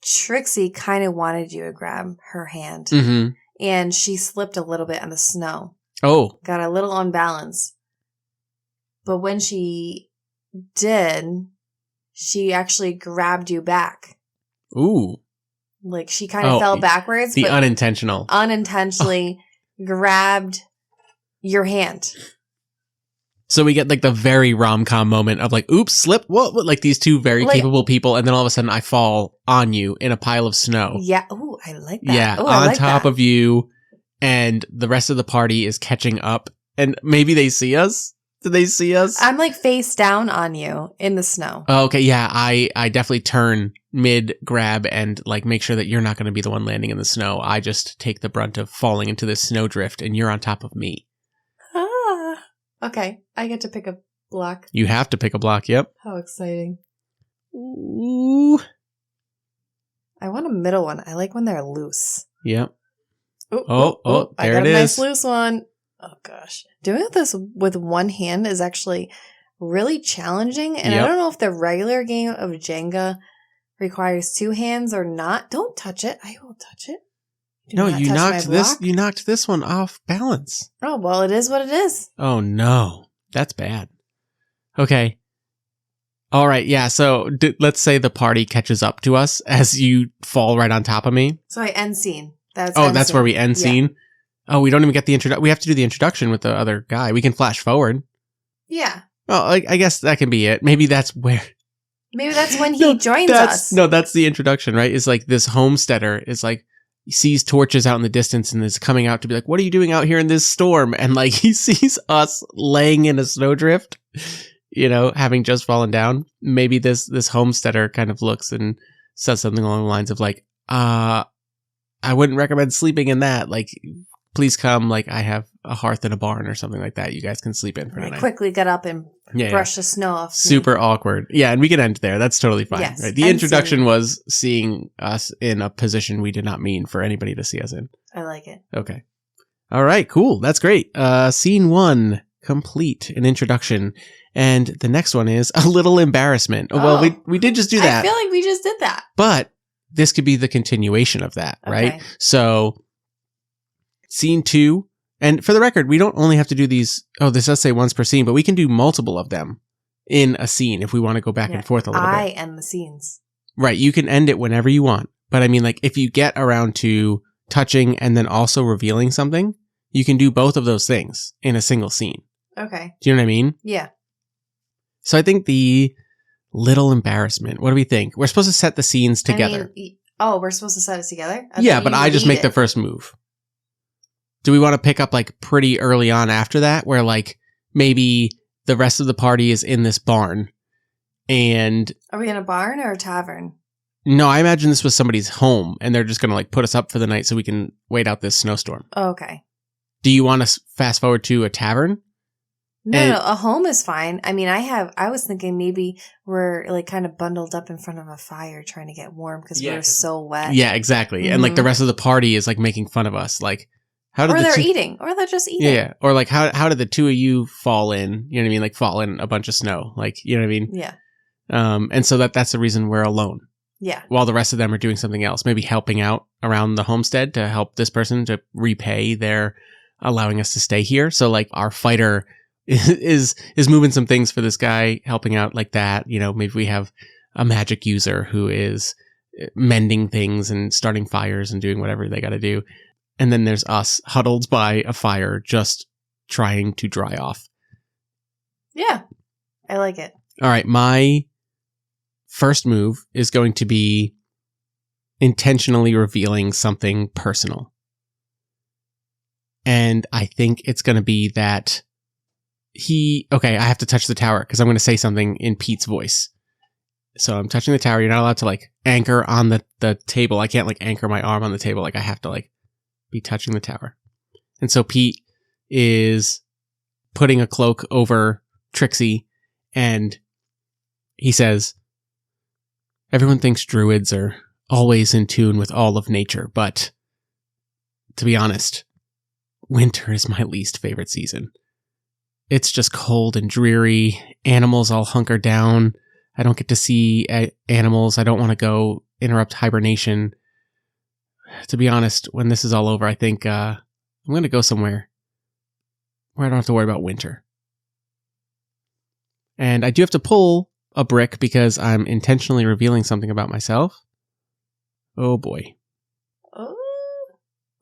Speaker 2: Trixie kind of wanted you to grab her hand.
Speaker 1: Mm-hmm.
Speaker 2: And she slipped a little bit on the snow.
Speaker 1: Oh.
Speaker 2: Got a little unbalanced. But when she did, she actually grabbed you back.
Speaker 1: Ooh.
Speaker 2: Like she kind of fell backwards.
Speaker 1: The unintentional.
Speaker 2: Unintentionally grabbed your hand.
Speaker 1: So we get like the very rom-com moment of like, oops, slip, what? Like these two very capable people. And then all of a sudden I fall on you in a pile of snow.
Speaker 2: Yeah. Ooh, I like that.
Speaker 1: Yeah.
Speaker 2: Ooh,
Speaker 1: on top of you. And the rest of the party is catching up. And maybe they see us. Did they see us?
Speaker 2: I'm like face down on you in the snow.
Speaker 1: Oh, okay. Yeah. I definitely turn mid grab and like make sure that you're not going to be the one landing in the snow. I just take the brunt of falling into this snowdrift and you're on top of me.
Speaker 2: Ah. Okay, I get to pick a block.
Speaker 1: You have to pick a block, yep.
Speaker 2: How exciting.
Speaker 1: Ooh.
Speaker 2: I want a middle one. I like when they're loose.
Speaker 1: Yep.
Speaker 2: Oh,
Speaker 1: there
Speaker 2: I got
Speaker 1: it
Speaker 2: a nice
Speaker 1: is.
Speaker 2: loose one. Oh, gosh. Doing this with one hand is actually really challenging. And I don't know if the regular game of Jenga requires two hands or not. Don't touch it. I won't touch it.
Speaker 1: No, you knocked this one off balance.
Speaker 2: Oh, well, it is what it is.
Speaker 1: Oh, no. That's bad. Okay. All right. Yeah. So let's say the party catches up to us as you fall right on top of me.
Speaker 2: So I end scene.
Speaker 1: That's where we end scene. Oh, we don't even get the introduction. We have to do the introduction with the other guy. We can flash forward.
Speaker 2: Yeah.
Speaker 1: Well, I guess that can be it. Maybe that's when
Speaker 2: he joins us.
Speaker 1: No, that's the introduction, right? Is like this homesteader is like, he sees torches out in the distance and is coming out to be like, what are you doing out here in this storm? And like, he sees us laying in a snowdrift, having just fallen down. Maybe this homesteader kind of looks and says something along the lines of like, I wouldn't recommend sleeping in that. Like, please come. Like, I have a hearth in a barn or something like that. You guys can sleep in for tonight.
Speaker 2: I quickly got up and brush the snow off.
Speaker 1: Super awkward. Yeah, and we can end there. That's totally fine.
Speaker 2: Yes,
Speaker 1: right? The introduction was seeing us in a position we did not mean for anybody to see us in.
Speaker 2: I like it.
Speaker 1: Okay. All right, cool. That's great. Scene 1, complete, an introduction. And the next one is a little embarrassment. Oh. Well, we did just do that.
Speaker 2: I feel like we just did that.
Speaker 1: But this could be the continuation of that, right?
Speaker 2: Okay.
Speaker 1: So, scene 2, and for the record, we don't only have to do these. Oh, this does say once per scene, but we can do multiple of them in a scene if we want to go back and forth a little bit.
Speaker 2: I end the scenes.
Speaker 1: Right. You can end it whenever you want. But I mean, like, if you get around to touching and then also revealing something, you can do both of those things in a single scene.
Speaker 2: Okay.
Speaker 1: Do you know what I mean?
Speaker 2: Yeah.
Speaker 1: So I think the little embarrassment. What do we think? We're supposed to set the scenes together.
Speaker 2: We're supposed to set it together?
Speaker 1: Yeah, but I just make the first move. Do we want to pick up like pretty early on after that where like maybe the rest of the party is in this barn and...
Speaker 2: Are we in a barn or a tavern?
Speaker 1: No, I imagine this was somebody's home and they're just going to like put us up for the night so we can wait out this snowstorm.
Speaker 2: Oh, okay.
Speaker 1: Do you want to fast forward to a tavern?
Speaker 2: No, a home is fine. I mean, I was thinking maybe we're like kind of bundled up in front of a fire trying to get warm because we're so wet.
Speaker 1: Yeah, exactly. Mm-hmm. And like the rest of the party is like making fun of us. Like, how did
Speaker 2: they're eating, or they're just eating.
Speaker 1: Yeah. Or like, how did the two of you fall in? You know what I mean? Like fall in a bunch of snow. Like, you know what I mean?
Speaker 2: Yeah.
Speaker 1: And so that's the reason we're alone.
Speaker 2: Yeah.
Speaker 1: While the rest of them are doing something else, maybe helping out around the homestead to help this person to repay their allowing us to stay here. So like our fighter is moving some things for this guy, helping out like that. Maybe we have a magic user who is mending things and starting fires and doing whatever they got to do. And then there's us huddled by a fire, just trying to dry off.
Speaker 2: Yeah. I like it.
Speaker 1: All right. My first move is going to be intentionally revealing something personal. And I think it's going to be that I have to touch the tower because I'm going to say something in Pete's voice. So I'm touching the tower. You're not allowed to like anchor on the table. I can't like anchor my arm on the table. Like I have to like be touching the tower. And so Pete is putting a cloak over Trixie and he says, everyone thinks druids are always in tune with all of nature, but to be honest, winter is my least favorite season. It's just cold and dreary. Animals all hunker down. I don't get to see animals. I don't want to go interrupt hibernation. To be honest, when this is all over, I think I'm going to go somewhere where I don't have to worry about winter. And I do have to pull a brick because I'm intentionally revealing something about myself. Oh boy.
Speaker 2: Oh,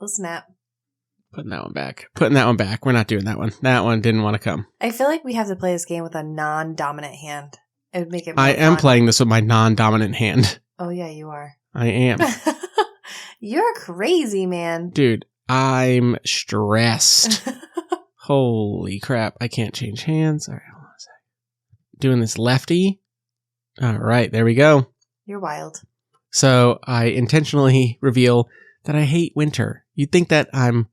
Speaker 2: snap.
Speaker 1: Putting that one back. We're not doing that one. That one didn't want to come.
Speaker 2: I feel like we have to play this game with a non-dominant hand. It would make it more
Speaker 1: I am
Speaker 2: fun.
Speaker 1: playing this with my non-dominant hand.
Speaker 2: Oh, yeah, you are.
Speaker 1: I am.
Speaker 2: You're crazy, man.
Speaker 1: Dude, I'm stressed. Holy crap. I can't change hands. All right, hold on a second. Doing this lefty. All right, there we go.
Speaker 2: You're wild.
Speaker 1: So I intentionally reveal that I hate winter. You'd think that I'm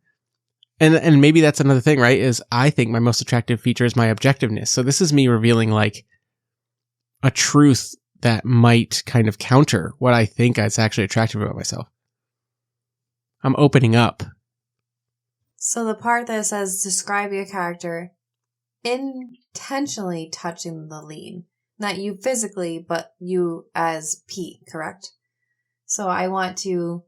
Speaker 1: And maybe that's another thing, right? Is I think my most attractive feature is my objectiveness. So this is me revealing like a truth that might kind of counter what I think is actually attractive about myself. I'm opening up.
Speaker 2: So the part that says describe your character intentionally touching the lead. Not you physically, but you as Pete, correct? So I want to...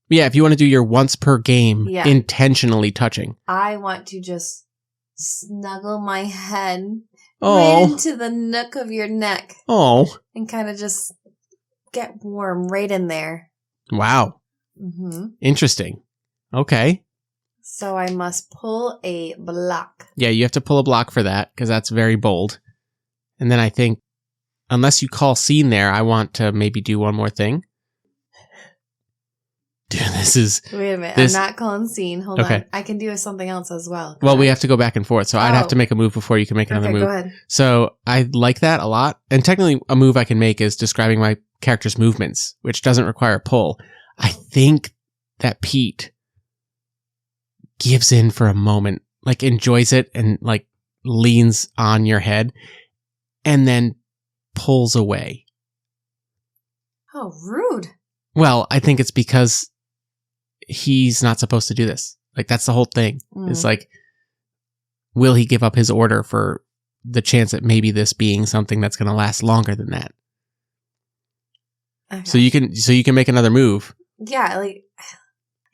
Speaker 1: Yeah, if you want to do your once per game,
Speaker 2: Yeah.
Speaker 1: intentionally touching.
Speaker 2: I want to just snuggle my head
Speaker 1: Oh.
Speaker 2: right into the nook of your neck.
Speaker 1: Oh.
Speaker 2: And kind of just get warm right in there.
Speaker 1: Wow.
Speaker 2: Mm-hmm.
Speaker 1: Interesting. Okay.
Speaker 2: So I must pull a block.
Speaker 1: Yeah, you have to pull a block for that, because that's very bold. And then I think, unless you call scene there, I want to maybe do one more thing. Dude, this is...
Speaker 2: Wait a minute. I'm not calling scene. Hold on. I can do something else as well.
Speaker 1: Well, we have to go back and forth. So I'd have to make a move before you can make another move.
Speaker 2: Go ahead.
Speaker 1: So I like that a lot. And technically, a move I can make is describing my character's movements, which doesn't require a pull. I think that Pete gives in for a moment, like enjoys it and like leans on your head and then pulls away.
Speaker 2: Oh, rude.
Speaker 1: Well, I think it's because he's not supposed to do this. Like, that's the whole thing. It's like, will he give up his order for the chance that maybe this being something that's going to last longer than that? Okay. So you can make another move.
Speaker 2: Yeah, like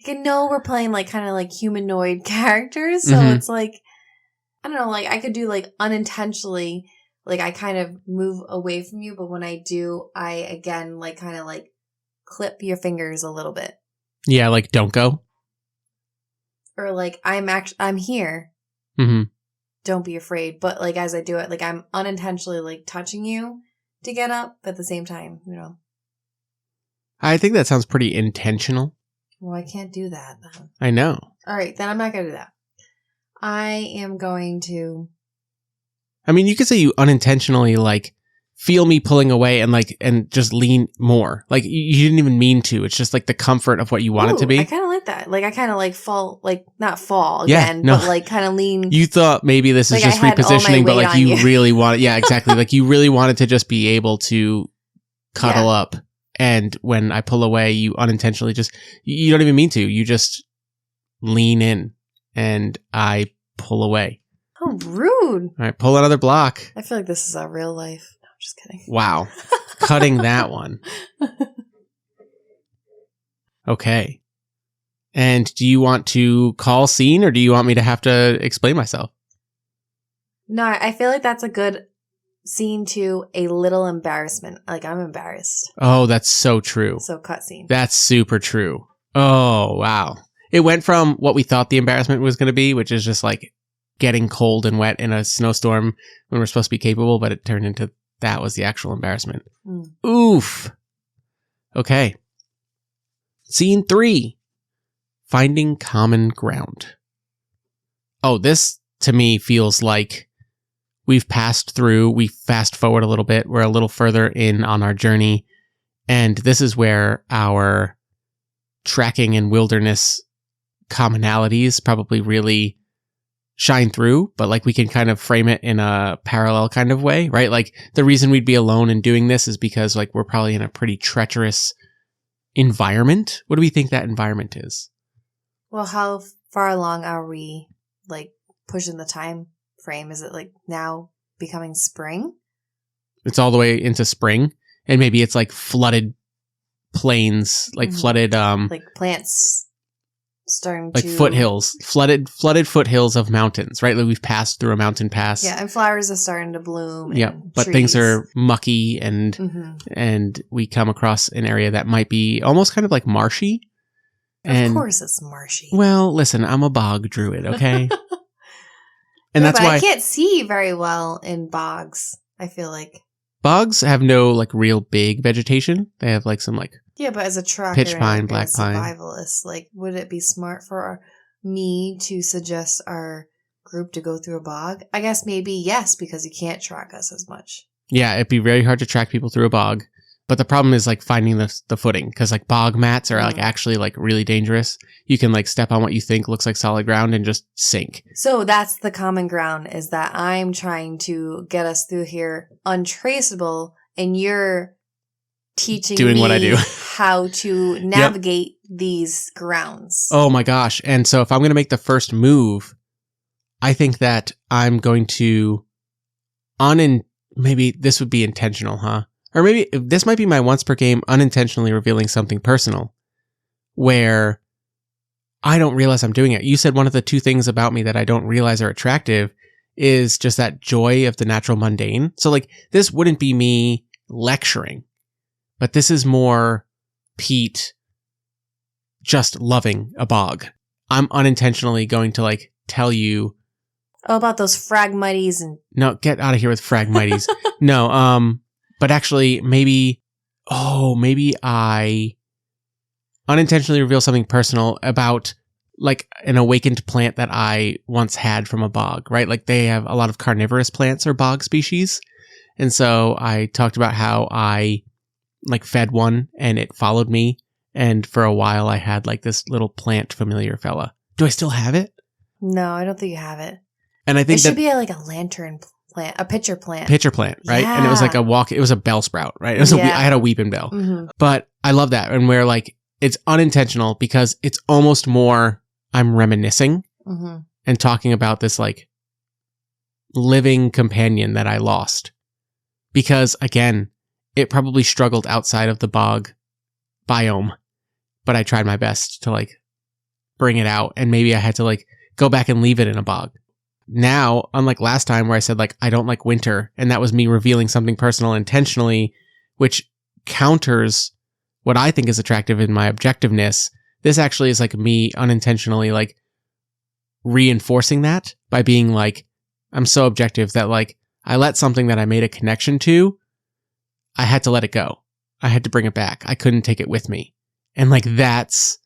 Speaker 2: I know we're playing like kind of like humanoid characters, so it's like, I don't know, like I could do like unintentionally, like I kind of move away from you, but when I do, I again like kind of like clip your fingers a little bit.
Speaker 1: Yeah, like don't go.
Speaker 2: Or like I'm here.
Speaker 1: Mm-hmm.
Speaker 2: Don't be afraid. But like as I do it, like I'm unintentionally like touching you to get up, but at the same time, you know.
Speaker 1: I think that sounds pretty intentional.
Speaker 2: Well, I can't do that then.
Speaker 1: I know.
Speaker 2: All right, then I'm not going to do that. I am going to...
Speaker 1: I mean, you could say you unintentionally, like, feel me pulling away and just lean more. Like, you didn't even mean to. It's just, like, the comfort of what you want it to be.
Speaker 2: I kind of like that. Like, I kind of, like, fall, like, not fall again, but, like, kind of lean...
Speaker 1: You thought maybe this is just repositioning, but, like, you really want... Yeah, exactly. Like, you really wanted to just be able to cuddle up. And when I pull away, you unintentionally just... You don't even mean to. You just lean in, and I pull away.
Speaker 2: Oh, rude.
Speaker 1: All right, pull another block.
Speaker 2: I feel like this is our real life. No, I'm just kidding.
Speaker 1: Wow. Cutting that one. Okay. And do you want to call scene, or do you want me to have to explain myself?
Speaker 2: No, I feel like that's a good scene to a little embarrassment. Like, I'm embarrassed.
Speaker 1: Oh, that's so true.
Speaker 2: So cut scene.
Speaker 1: That's super true. Oh, wow. It went from what we thought the embarrassment was going to be, which is just like getting cold and wet in a snowstorm when we're supposed to be capable, but it turned into that was the actual embarrassment. Oof. Okay. Scene 3. Finding common ground. Oh, this to me feels like we've passed through, we fast forward a little bit, we're a little further in on our journey, and this is where our tracking and wilderness commonalities probably really shine through, but like we can kind of frame it in a parallel kind of way, right? Like the reason we'd be alone in doing this is because like we're probably in a pretty treacherous environment. What do we think that environment is?
Speaker 2: Well, how far along are we like pushing the time frame? Is it like now becoming spring?
Speaker 1: It's all the way into spring, and maybe it's like flooded plains, like flooded
Speaker 2: like plants starting
Speaker 1: like
Speaker 2: to
Speaker 1: foothills, flooded foothills of mountains, right? Like we've passed through a mountain pass.
Speaker 2: Yeah, and flowers are starting to bloom.
Speaker 1: Yeah, but
Speaker 2: trees.
Speaker 1: Things are mucky and we come across an area that might be almost kind of like marshy.
Speaker 2: Of course it's marshy.
Speaker 1: Well, listen, I'm a bog druid, okay? And
Speaker 2: no,
Speaker 1: that's
Speaker 2: but
Speaker 1: why
Speaker 2: I can't see very well in bogs, I feel like.
Speaker 1: Bogs have no like real big vegetation. They have like some like
Speaker 2: yeah, but as a trucker
Speaker 1: pitch pine,
Speaker 2: and
Speaker 1: black pine,
Speaker 2: survivalist, like would it be smart for me to suggest our group to go through a bog? I guess maybe yes, because you can't track us as much.
Speaker 1: Yeah, it'd be very hard to track people through a bog. But the problem is like finding the footing, because like bog mats are like actually like really dangerous. You can like step on what you think looks like solid ground and just sink.
Speaker 2: So that's the common ground, is that I'm trying to get us through here untraceable, and you're teaching
Speaker 1: Doing
Speaker 2: me
Speaker 1: what I do.
Speaker 2: how to navigate these grounds.
Speaker 1: Oh my gosh. And so if I'm going to make the first move, I think that I'm going to maybe this would be intentional, huh? Or maybe this might be my once per game unintentionally revealing something personal where I don't realize I'm doing it. You said one of the two things about me that I don't realize are attractive is just that joy of the natural mundane. So like this wouldn't be me lecturing, but this is more Pete just loving a bog. I'm unintentionally going to like tell you.
Speaker 2: Oh, about those fragmites and...
Speaker 1: No, get out of here with fragmites. No, but actually maybe I unintentionally reveal something personal about like an awakened plant that I once had from a bog, right? Like they have a lot of carnivorous plants or bog species. And so I talked about how I like fed one and it followed me. And for a while I had like this little plant familiar fella. Do I still have it?
Speaker 2: No, I don't think you have it.
Speaker 1: And I think
Speaker 2: it should be like a lantern plant, a pitcher plant.
Speaker 1: Pitcher plant, right?
Speaker 2: Yeah.
Speaker 1: And it was like it was a bell sprout, right? It was I had a weeping bell.
Speaker 2: Mm-hmm.
Speaker 1: But I love that. And where like it's unintentional because it's almost more I'm reminiscing and talking about this like living companion that I lost. Because again, it probably struggled outside of the bog biome, but I tried my best to like bring it out, and maybe I had to like go back and leave it in a bog. Now, unlike last time where I said like I don't like winter, and that was me revealing something personal intentionally, which counters what I think is attractive in my objectiveness, this actually is like me unintentionally like reinforcing that by being like, I'm so objective that like I let something that I made a connection to, I had to let it go. I had to bring it back. I couldn't take it with me. And like that's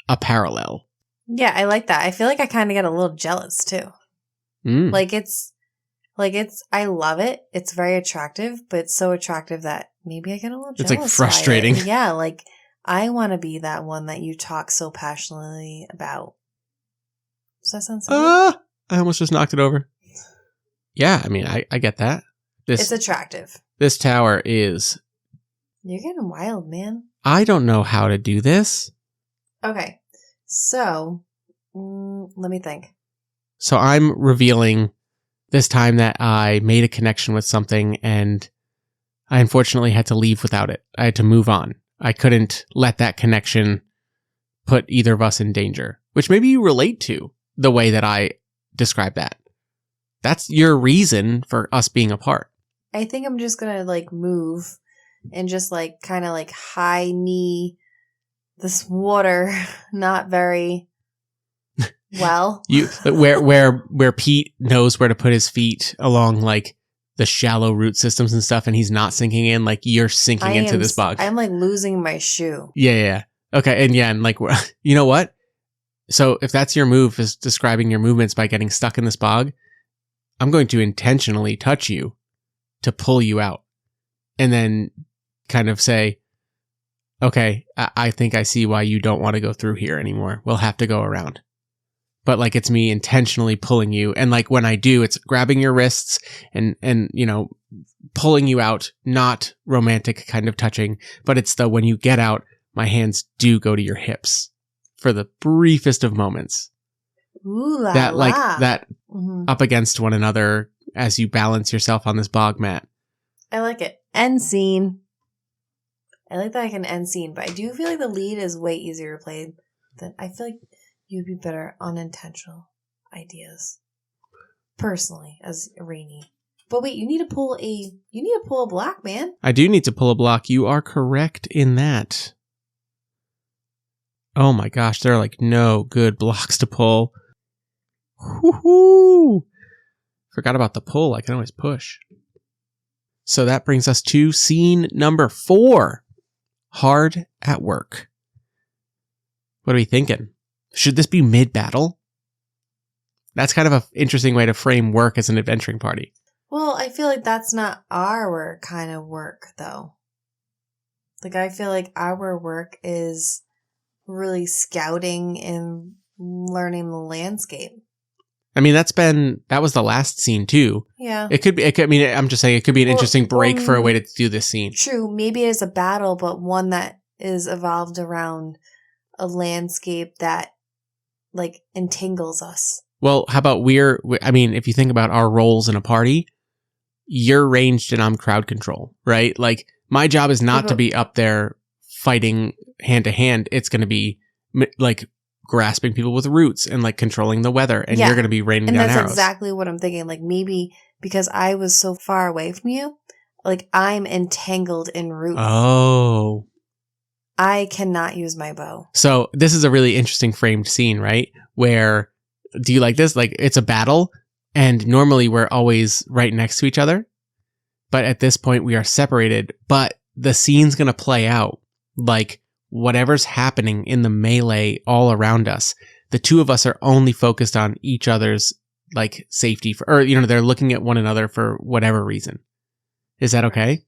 Speaker 1: a parallel.
Speaker 2: Yeah, I like that. I feel like I kind of get a little jealous too. Like it's, I love it. It's very attractive, but it's so attractive that maybe I get a little jealous.
Speaker 1: It's like frustrating.
Speaker 2: Yeah, like I want to be that one that you talk so passionately about. Does that sound silly?
Speaker 1: I almost just knocked it over. Yeah, I mean, I get that.
Speaker 2: It's attractive.
Speaker 1: This tower is...
Speaker 2: You're getting wild, man.
Speaker 1: I don't know how to do this.
Speaker 2: Okay, so let me think.
Speaker 1: So I'm revealing this time that I made a connection with something and I unfortunately had to leave without it. I had to move on. I couldn't let that connection put either of us in danger, which maybe you relate to the way that I describe that. That's your reason for us being apart.
Speaker 2: I think I'm just going to like move and just like kind of like high knee this water, not very well. where Pete knows where to put his feet along like the shallow root systems and stuff, and he's not sinking in, like you're sinking into this bog. I'm like losing my shoe.
Speaker 1: Yeah. Okay, and like you know what? So if that's your move, is describing your movements by getting stuck in this bog, I'm going to intentionally touch you to pull you out, and then kind of say, okay, I think I see why you don't want to go through here anymore. We'll have to go around. But like it's me intentionally pulling you, and like when I do, it's grabbing your wrists and you know, pulling you out, not romantic kind of touching, but it's the when you get out, my hands do go to your hips for the briefest of moments.
Speaker 2: Ooh,
Speaker 1: that up against one another as you balance yourself on this bog mat.
Speaker 2: I like it. End scene. I like that I can end scene, but I do feel like the lead is way easier to play than I feel like you'd be better on unintentional ideas. Personally, as Rene. But wait, you need to pull a block, man. I do need to pull a block. You are correct in that. Oh my gosh, there are like no good blocks to pull. Woohoo! Forgot about the pull. I can always push. So that brings us to scene number 4. Hard at work. What are we thinking? Should this be mid-battle? That's kind of an interesting way to frame work as an adventuring party. Well, I feel like that's not our kind of work, though. Like, I feel like our work is really scouting and learning the landscape.
Speaker 1: I mean, that was the last scene too.
Speaker 2: Yeah.
Speaker 1: I'm just saying it could be an interesting break for a way to do this scene.
Speaker 2: True. Maybe it's a battle, but one that is evolved around a landscape that, like, entangles us.
Speaker 1: Well, how about if you think about our roles in a party, you're ranged and I'm crowd control, right? Like, my job is not to be up there fighting hand to hand. It's going to be like grasping people with roots and like controlling the weather, and you're going to be raining down arrows.
Speaker 2: And that's exactly what I'm thinking. Like, maybe because I was so far away from you, like, I'm entangled in roots.
Speaker 1: Oh.
Speaker 2: I cannot use my bow.
Speaker 1: So this is a really interesting framed scene, right? Where, do you like this? Like, it's a battle, and normally we're always right next to each other. But at this point, we are separated. But the scene's going to play out like whatever's happening in the melee all around us. The two of us are only focused on each other's like safety, they're looking at one another for whatever reason. Is that okay?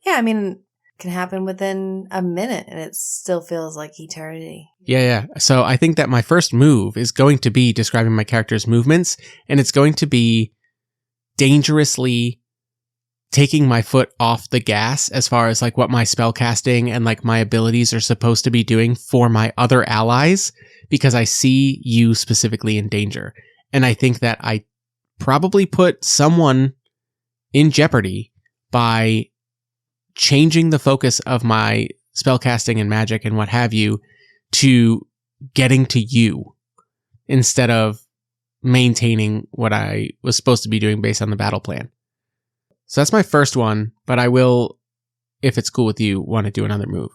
Speaker 2: Yeah, I mean, it can happen within a minute and it still feels like eternity.
Speaker 1: Yeah. So I think that my first move is going to be describing my character's movements, and it's going to be dangerously taking my foot off the gas as far as like what my spell casting and like my abilities are supposed to be doing for my other allies, because I see you specifically in danger. And I think that I probably put someone in jeopardy by changing the focus of my spell casting and magic and what have you to getting to you instead of maintaining what I was supposed to be doing based on the battle plan. So that's my first one, but I will, if it's cool with you, want to do another move.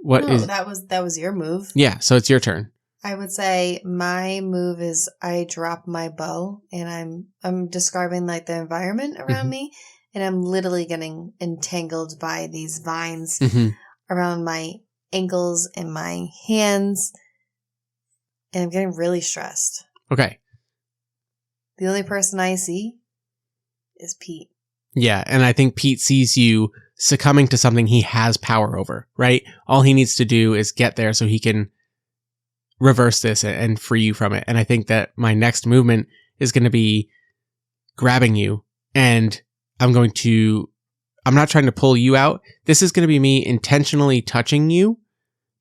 Speaker 2: That was your move.
Speaker 1: Yeah, so it's your turn.
Speaker 2: I would say my move is I drop my bow and I'm describing like the environment around me, and I'm literally getting entangled by these vines around my ankles and my hands, and I'm getting really stressed.
Speaker 1: Okay.
Speaker 2: The only person I see is Pete.
Speaker 1: Yeah, and I think Pete sees you succumbing to something he has power over, right? All he needs to do is get there so he can reverse this and free you from it. And I think that my next movement is going to be grabbing you, and I'm not trying to pull you out. This is going to be me intentionally touching you,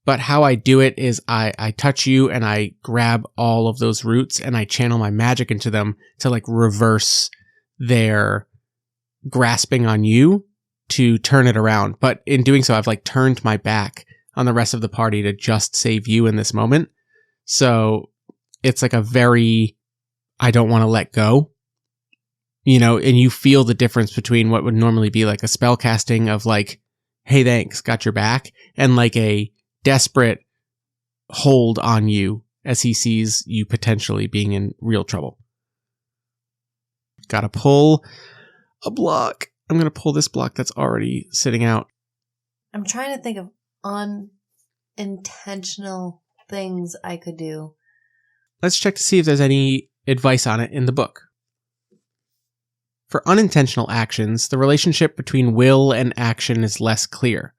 Speaker 1: but how I do it is I touch you and I grab all of those roots and I channel my magic into them to like reverse their grasping on you to turn it around. But in doing so, I've like turned my back on the rest of the party to just save you in this moment. So it's like a very, I don't want to let go, and you feel the difference between what would normally be like a spell casting of like, hey, thanks, got your back, and like a desperate hold on you as he sees you potentially being in real trouble. Gotta pull a block. I'm going to pull this block that's already sitting out.
Speaker 2: I'm trying to think of unintentional things I could do.
Speaker 1: Let's check to see if there's any advice on it in the book. For unintentional actions, the relationship between will and action is less clear.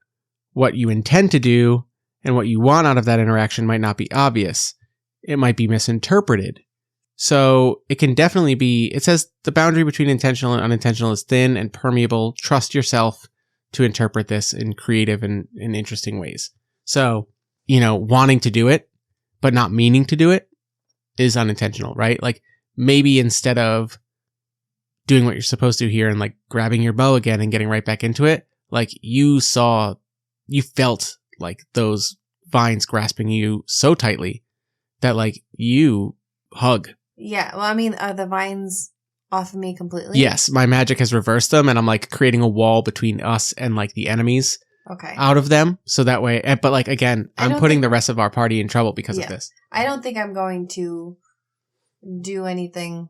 Speaker 1: What you intend to do and what you want out of that interaction might not be obvious. It might be misinterpreted. So it can definitely be, it says the boundary between intentional and unintentional is thin and permeable. Trust yourself to interpret this in creative and in interesting ways. So, wanting to do it, but not meaning to do it is unintentional, right? Like maybe instead of doing what you're supposed to here and like grabbing your bow again and getting right back into it, like you felt like those vines grasping you so tightly that like you hug.
Speaker 2: Yeah, well, I mean, are the vines off of me completely?
Speaker 1: Yes, my magic has reversed them, and I'm like creating a wall between us and like the enemies out of them. So that way, but like again, I'm putting the rest of our party in trouble because of this.
Speaker 2: I don't think I'm going to do anything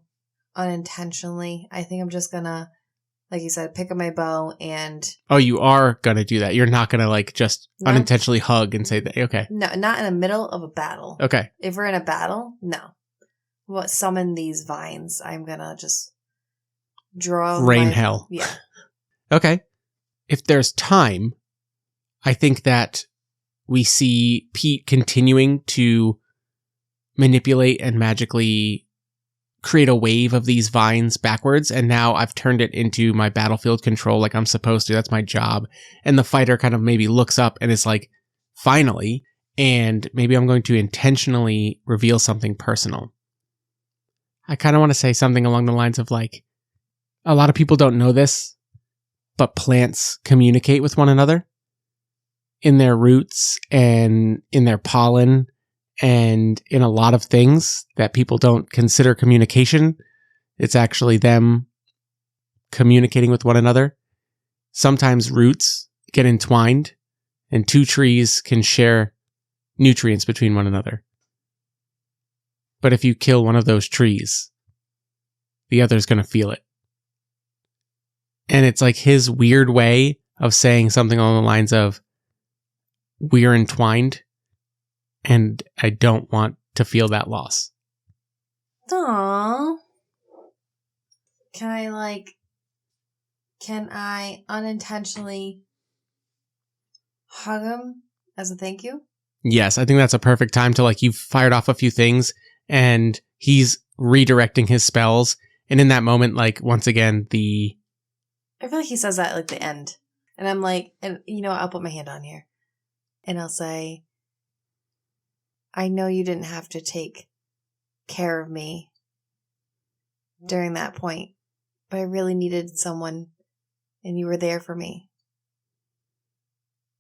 Speaker 2: unintentionally. I think I'm just gonna, like you said, pick up my bow and... Oh, you are gonna do that. You're not gonna like just unintentionally hug and say that. Okay. No, not in the middle of a battle. Okay. If we're in a battle, no. Summon these vines. I'm gonna just draw... Rain hell. Yeah. Okay. If there's time,
Speaker 1: I think that we see Pete continuing to manipulate and magically create a wave of these vines backwards, and now I've turned it into my battlefield control like I'm supposed to. That's my job. And the fighter kind of maybe looks up and is like, finally, and maybe I'm going to intentionally reveal something personal. I kind of want to say something along the lines of like, a lot of people don't know this, but plants communicate with one another in their roots and in their pollen and in a lot of things that people don't consider communication. It's actually them communicating with one another. Sometimes roots get entwined and two trees can share nutrients between one another. But if you kill one of those trees, the other's going to feel it. And it's like his weird way of saying something along the lines of, we're entwined, and I don't want to feel that loss.
Speaker 2: Aww. Can I unintentionally hug him as a thank you?
Speaker 1: Yes, I think that's a perfect time to, like, you've fired off a few things, and he's redirecting his spells. And in that moment, like, once again,
Speaker 2: I feel like he says that at like the end. And I'm like, and you know, I'll put my hand on here. And I'll say, I know you didn't have to take care of me during that point, but I really needed someone, and you were there for me.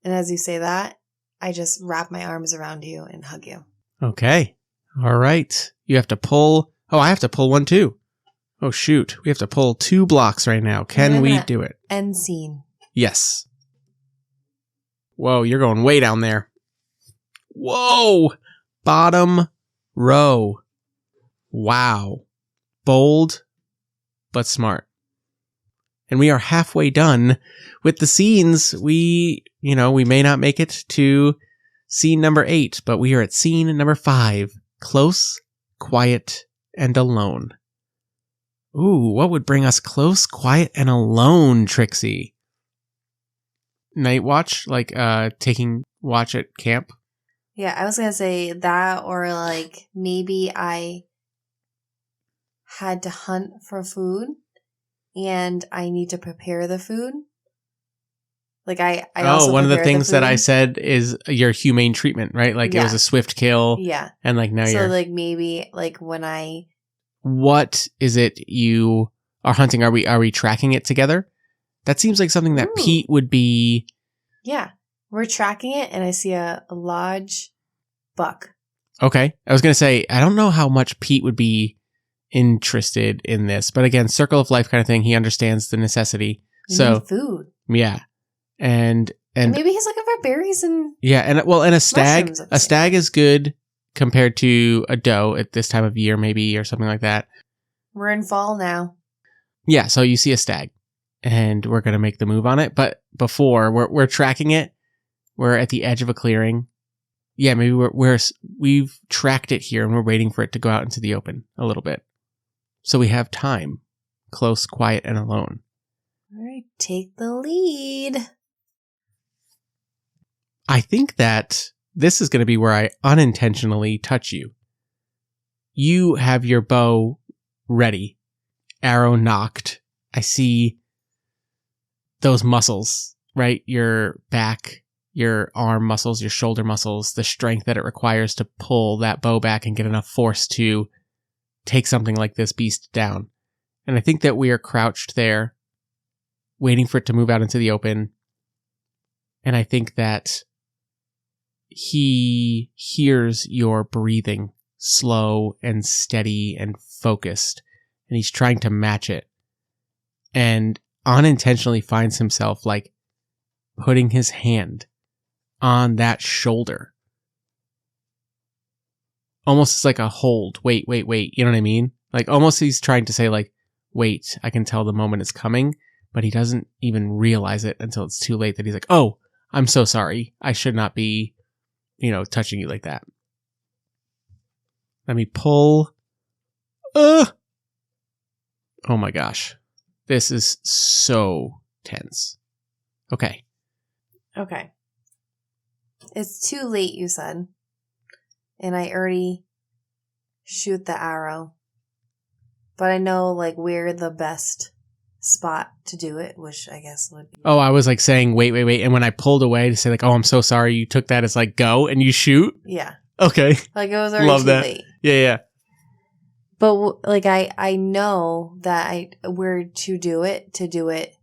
Speaker 2: And as you say that, I just wrap my arms around you and hug you.
Speaker 1: Okay. All right. You have to pull. Oh, I have to pull one too. Oh, shoot. We have to pull 2 blocks right now. Can we do it?
Speaker 2: End scene.
Speaker 1: Yes. Whoa, you're going way down there. Whoa. Bottom row. Wow. Bold, but smart. And we are halfway done with the scenes. We may not make it to scene number 8, but we are at scene number 5. Close, quiet, and alone. Ooh, what would bring us close, quiet, and alone, Trixie? Night watch? Like, taking watch at camp?
Speaker 2: Yeah, I was going to say that, or like maybe I had to hunt for food and I need to prepare the food. Like I also
Speaker 1: one of the
Speaker 2: prepare
Speaker 1: things that I
Speaker 2: food.
Speaker 1: said is your humane treatment, right? Like it was a swift kill.
Speaker 2: Yeah.
Speaker 1: And like now
Speaker 2: So
Speaker 1: you're...
Speaker 2: like maybe like when I...
Speaker 1: What is it you are hunting? Are we tracking it together? That seems like something that Pete would be...
Speaker 2: Yeah. We're tracking it and I see a large buck.
Speaker 1: Okay. I was going to say, I don't know how much Pete would be interested in this, but again, circle of life kind of thing. He understands the necessity.
Speaker 2: We
Speaker 1: so
Speaker 2: need food.
Speaker 1: Yeah. And
Speaker 2: maybe he's looking for berries and...
Speaker 1: Yeah. And a stag is good compared to a doe at this time of year, maybe, or something like that.
Speaker 2: We're in fall now.
Speaker 1: Yeah. So you see a stag and we're going to make the move on it. But before we're tracking it, we're at the edge of a clearing. Yeah, maybe we've tracked it here and we're waiting for it to go out into the open a little bit. So we have time. Close, quiet, and alone.
Speaker 2: All right, take the lead.
Speaker 1: I think that this is going to be where I unintentionally touch you. You have your bow ready, arrow knocked. I see those muscles, right? Your back, your arm muscles, your shoulder muscles, the strength that it requires to pull that bow back and get enough force to take something like this beast down. And I think that we are crouched there, waiting for it to move out into the open. And I think that he hears your breathing, slow and steady and focused, and he's trying to match it. And unintentionally finds himself like putting his hand on that shoulder. Almost as like a hold. Wait. You know what I mean? Like almost he's trying to say like, wait, I can tell the moment is coming, but he doesn't even realize it until it's too late that he's like, oh, I'm so sorry. I should not be, touching you like that. Let me pull. Oh my gosh. This is so tense. Okay.
Speaker 2: It's too late, you said. And I already shoot the arrow. But I know, like, where the best spot to do it, which I guess would be...
Speaker 1: Oh, I was, like, saying, wait. And when I pulled away to say, like, oh, I'm so sorry, you took that as, like, go, and you shoot?
Speaker 2: Yeah.
Speaker 1: Okay.
Speaker 2: Like, it was already
Speaker 1: Love
Speaker 2: too
Speaker 1: that.
Speaker 2: late.
Speaker 1: Yeah.
Speaker 2: But, like, I know that we're to do it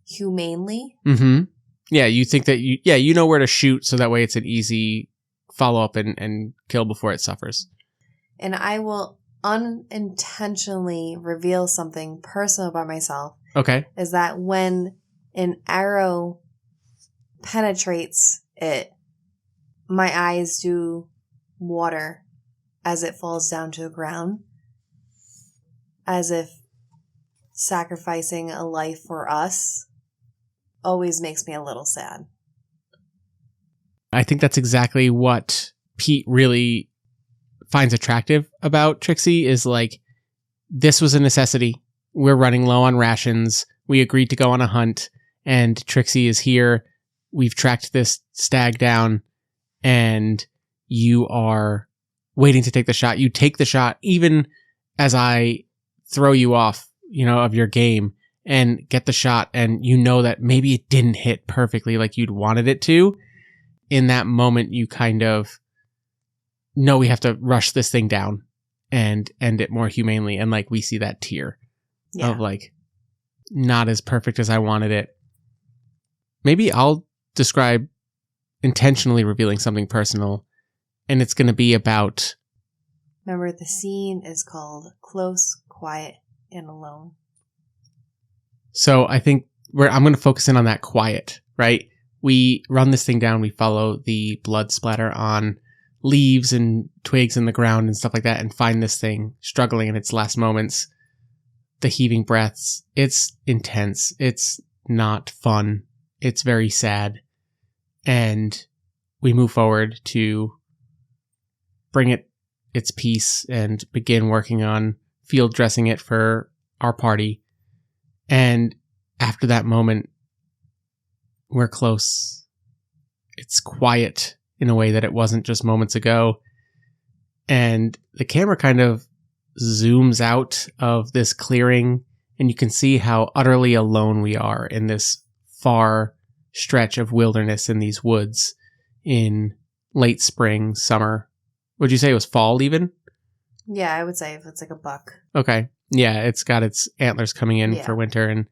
Speaker 2: humanely.
Speaker 1: Mm-hmm. Yeah, you think that you know where to shoot, so that way it's an easy follow-up and kill before it suffers.
Speaker 2: And I will unintentionally reveal something personal about myself.
Speaker 1: Okay.
Speaker 2: Is that when an arrow penetrates it, my eyes do water as it falls down to the ground, as if sacrificing a life for us always makes me a little sad.
Speaker 1: I think that's exactly what Pete really finds attractive about Trixie is like, this was a necessity. We're running low on rations. We agreed to go on a hunt, and Trixie is here. We've tracked this stag down, and you are waiting to take the shot. You take the shot even as I throw you off, of your game, and get the shot, and you know that maybe it didn't hit perfectly like you'd wanted it to. In that moment, you kind of know we have to rush this thing down and end it more humanely. And like, we see that tear of like, not as perfect as I wanted it. Maybe I'll describe intentionally revealing something personal, and it's going to be about...
Speaker 2: Remember, the scene is called Close, Quiet, and Alone.
Speaker 1: So I think I'm going to focus in on that quiet, right? We run this thing down. We follow the blood splatter on leaves and twigs in the ground and stuff like that, and find this thing struggling in its last moments. The heaving breaths. It's intense. It's not fun. It's very sad. And we move forward to bring it its peace and begin working on field dressing it for our party. And after that moment, we're close. It's quiet in a way that it wasn't just moments ago. And the camera kind of zooms out of this clearing, and you can see how utterly alone we are in this far stretch of wilderness in these woods in late spring, summer. Would you say it was fall even?
Speaker 2: Yeah, I would say if it's like a buck.
Speaker 1: Okay. Yeah, it's got its antlers coming in for winter, and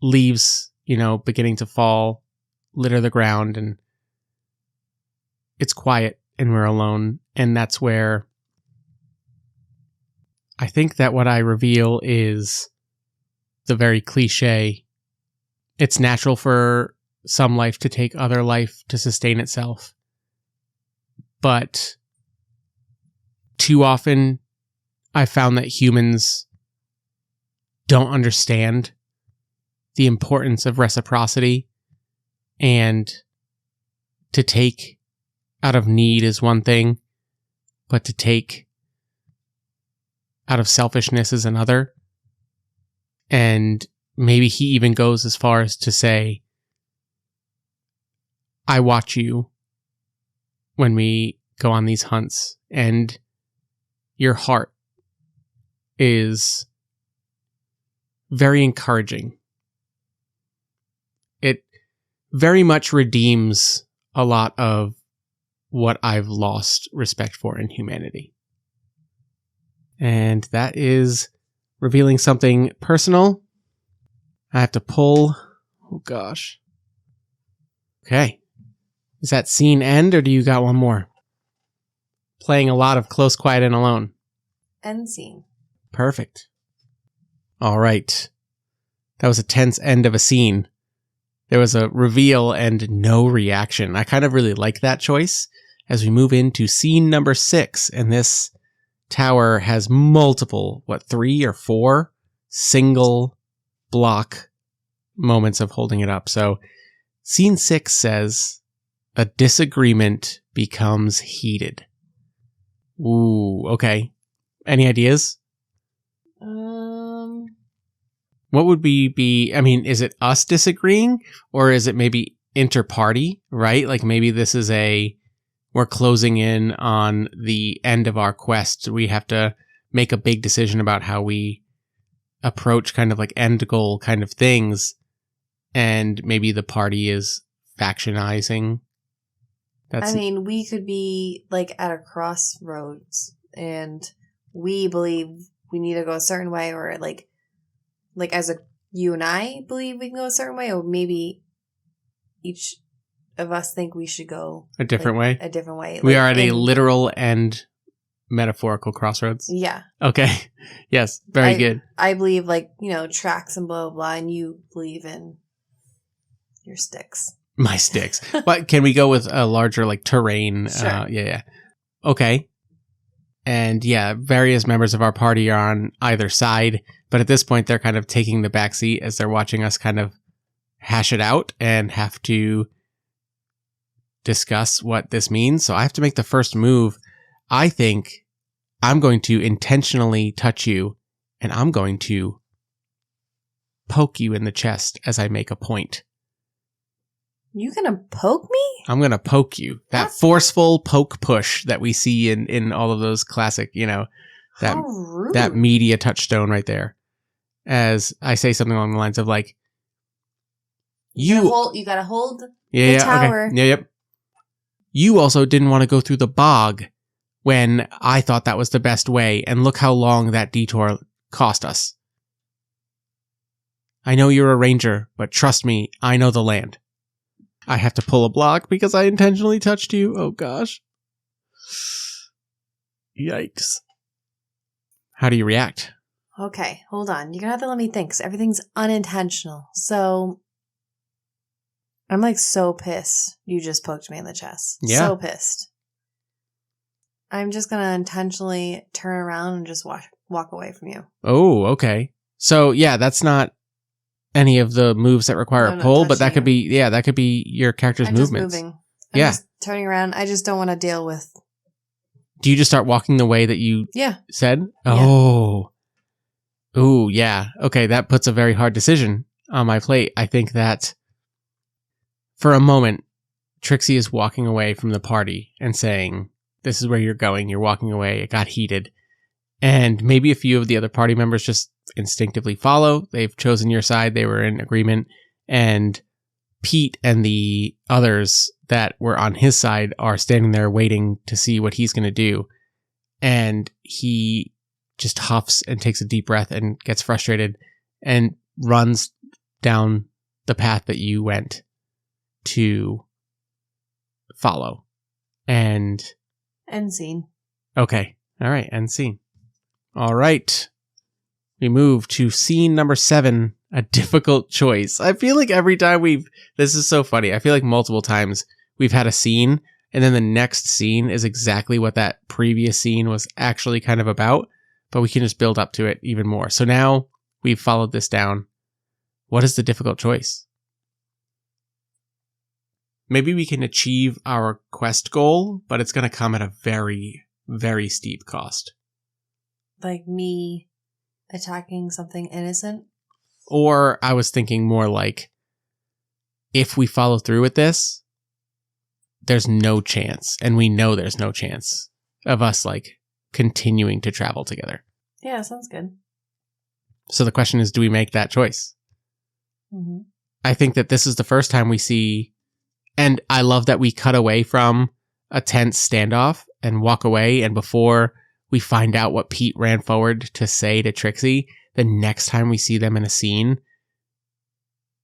Speaker 1: leaves, beginning to fall, litter the ground, and it's quiet and we're alone. And that's where I think that what I reveal is the very cliche. It's natural for some life to take other life to sustain itself. But too often I found that humans don't understand the importance of reciprocity, and to take out of need is one thing, but to take out of selfishness is another. And maybe he even goes as far as to say, I watch you when we go on these hunts, and your heart is very encouraging. It very much redeems a lot of what I've lost respect for in humanity. And that is revealing something personal. I have to pull. Oh gosh. Okay. Is that scene end, or do you got one more? Playing a lot of Close, Quiet, and Alone.
Speaker 2: End scene.
Speaker 1: Perfect. All right. That was a tense end of a scene. There was a reveal and no reaction. I kind of really like that choice as we move into scene number 6. And this tower has multiple, 3 or 4 single block moments of holding it up. So scene 6 says, a disagreement becomes heated. Ooh, okay. Any ideas? What would we be? I mean, is it us disagreeing, or is it maybe inter-party, right? Like maybe this is we're closing in on the end of our quest. We have to make a big decision about how we approach kind of like end goal kind of things. And maybe the party is factionizing.
Speaker 2: I mean, we could be like at a crossroads and we believe we need to go a certain way, or like as you and I believe we can go a certain way, or maybe each of us think we should go
Speaker 1: a different way.
Speaker 2: A different way.
Speaker 1: We are at a literal and metaphorical crossroads.
Speaker 2: Yeah.
Speaker 1: Okay. Yes. Very good.
Speaker 2: I believe tracks and blah, blah, blah, and you believe in your sticks.
Speaker 1: My sticks. But can we go with a larger like terrain?
Speaker 2: Sure.
Speaker 1: Yeah. Okay. And yeah, various members of our party are on either side, but at this point they're kind of taking the back seat as they're watching us kind of hash it out and have to discuss what this means. So I have to make the first move. I think I'm going to intentionally touch you and I'm going to poke you in the chest as I make a point.
Speaker 2: You gonna poke me?
Speaker 1: I'm gonna poke you. That forceful poke push that we see in all of those classic, that media touchstone right there. As I say something along the lines of like, you
Speaker 2: gotta hold
Speaker 1: the
Speaker 2: tower.
Speaker 1: Okay. Yep. You also didn't want to go through the bog when I thought that was the best way, and look how long that detour cost us. I know you're a ranger, but trust me, I know the land. I have to pull a block because I intentionally touched you. Oh gosh. Yikes. How do you react?
Speaker 2: Okay, hold on. You're gonna have to let me think, 'cause everything's unintentional. So, I'm like so pissed you just poked me in the chest.
Speaker 1: Yeah.
Speaker 2: So pissed. I'm just gonna intentionally turn around and just walk away from you.
Speaker 1: Oh, okay. So yeah, that's not any of the moves that require a pull, but that could be your character's movements.
Speaker 2: I'm just turning around. I just don't want to deal with.
Speaker 1: Do you just start walking the way that you said? Oh. Ooh, yeah. Okay, that puts a very hard decision on my plate. I think that for a moment, Trixie is walking away from the party and saying, "This is where you're going. You're walking away. It got heated." And maybe a few of the other party members just instinctively follow. They've chosen your side. They were in agreement. And Pete and the others that were on his side are standing there waiting to see what he's going to do. And he just huffs and takes a deep breath and gets frustrated and runs down the path that you went to follow. And
Speaker 2: end scene. Okay.
Speaker 1: All right. End scene. All right. We move to scene number 7, a difficult choice. I feel like every time this is so funny. I feel like multiple times we've had a scene and then the next scene is exactly what that previous scene was actually kind of about, but we can just build up to it even more. So now we've followed this down. What is the difficult choice? Maybe we can achieve our quest goal, but it's going to come at a very, very steep cost.
Speaker 2: Like me attacking something innocent?
Speaker 1: Or I was thinking more like, if we follow through with this, there's no chance, and we know there's no chance of us like continuing to travel together.
Speaker 2: Yeah, sounds good.
Speaker 1: So the question is, do we make that choice?
Speaker 2: Mm-hmm.
Speaker 1: I think that this is the first time we see, and I love that we cut away from a tense standoff and walk away, and before we find out what Pete ran forward to say to Trixie, the next time we see them in a scene,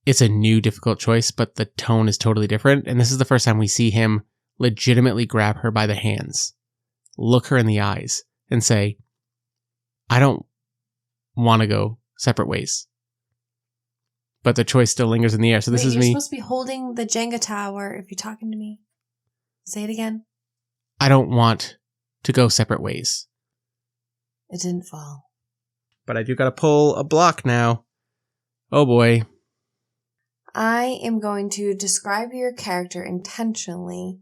Speaker 1: it's a new difficult choice, but the tone is totally different. And this is the first time we see him legitimately grab her by the hands, look her in the eyes, and say, I don't want to go separate ways. But the choice still lingers in the air. So this is me.
Speaker 2: You're supposed to be holding the Jenga tower if you're talking to me. Say it again.
Speaker 1: I don't want to go separate ways.
Speaker 2: It didn't fall.
Speaker 1: But I do got to pull a block now. Oh boy.
Speaker 2: I am going to describe your character intentionally,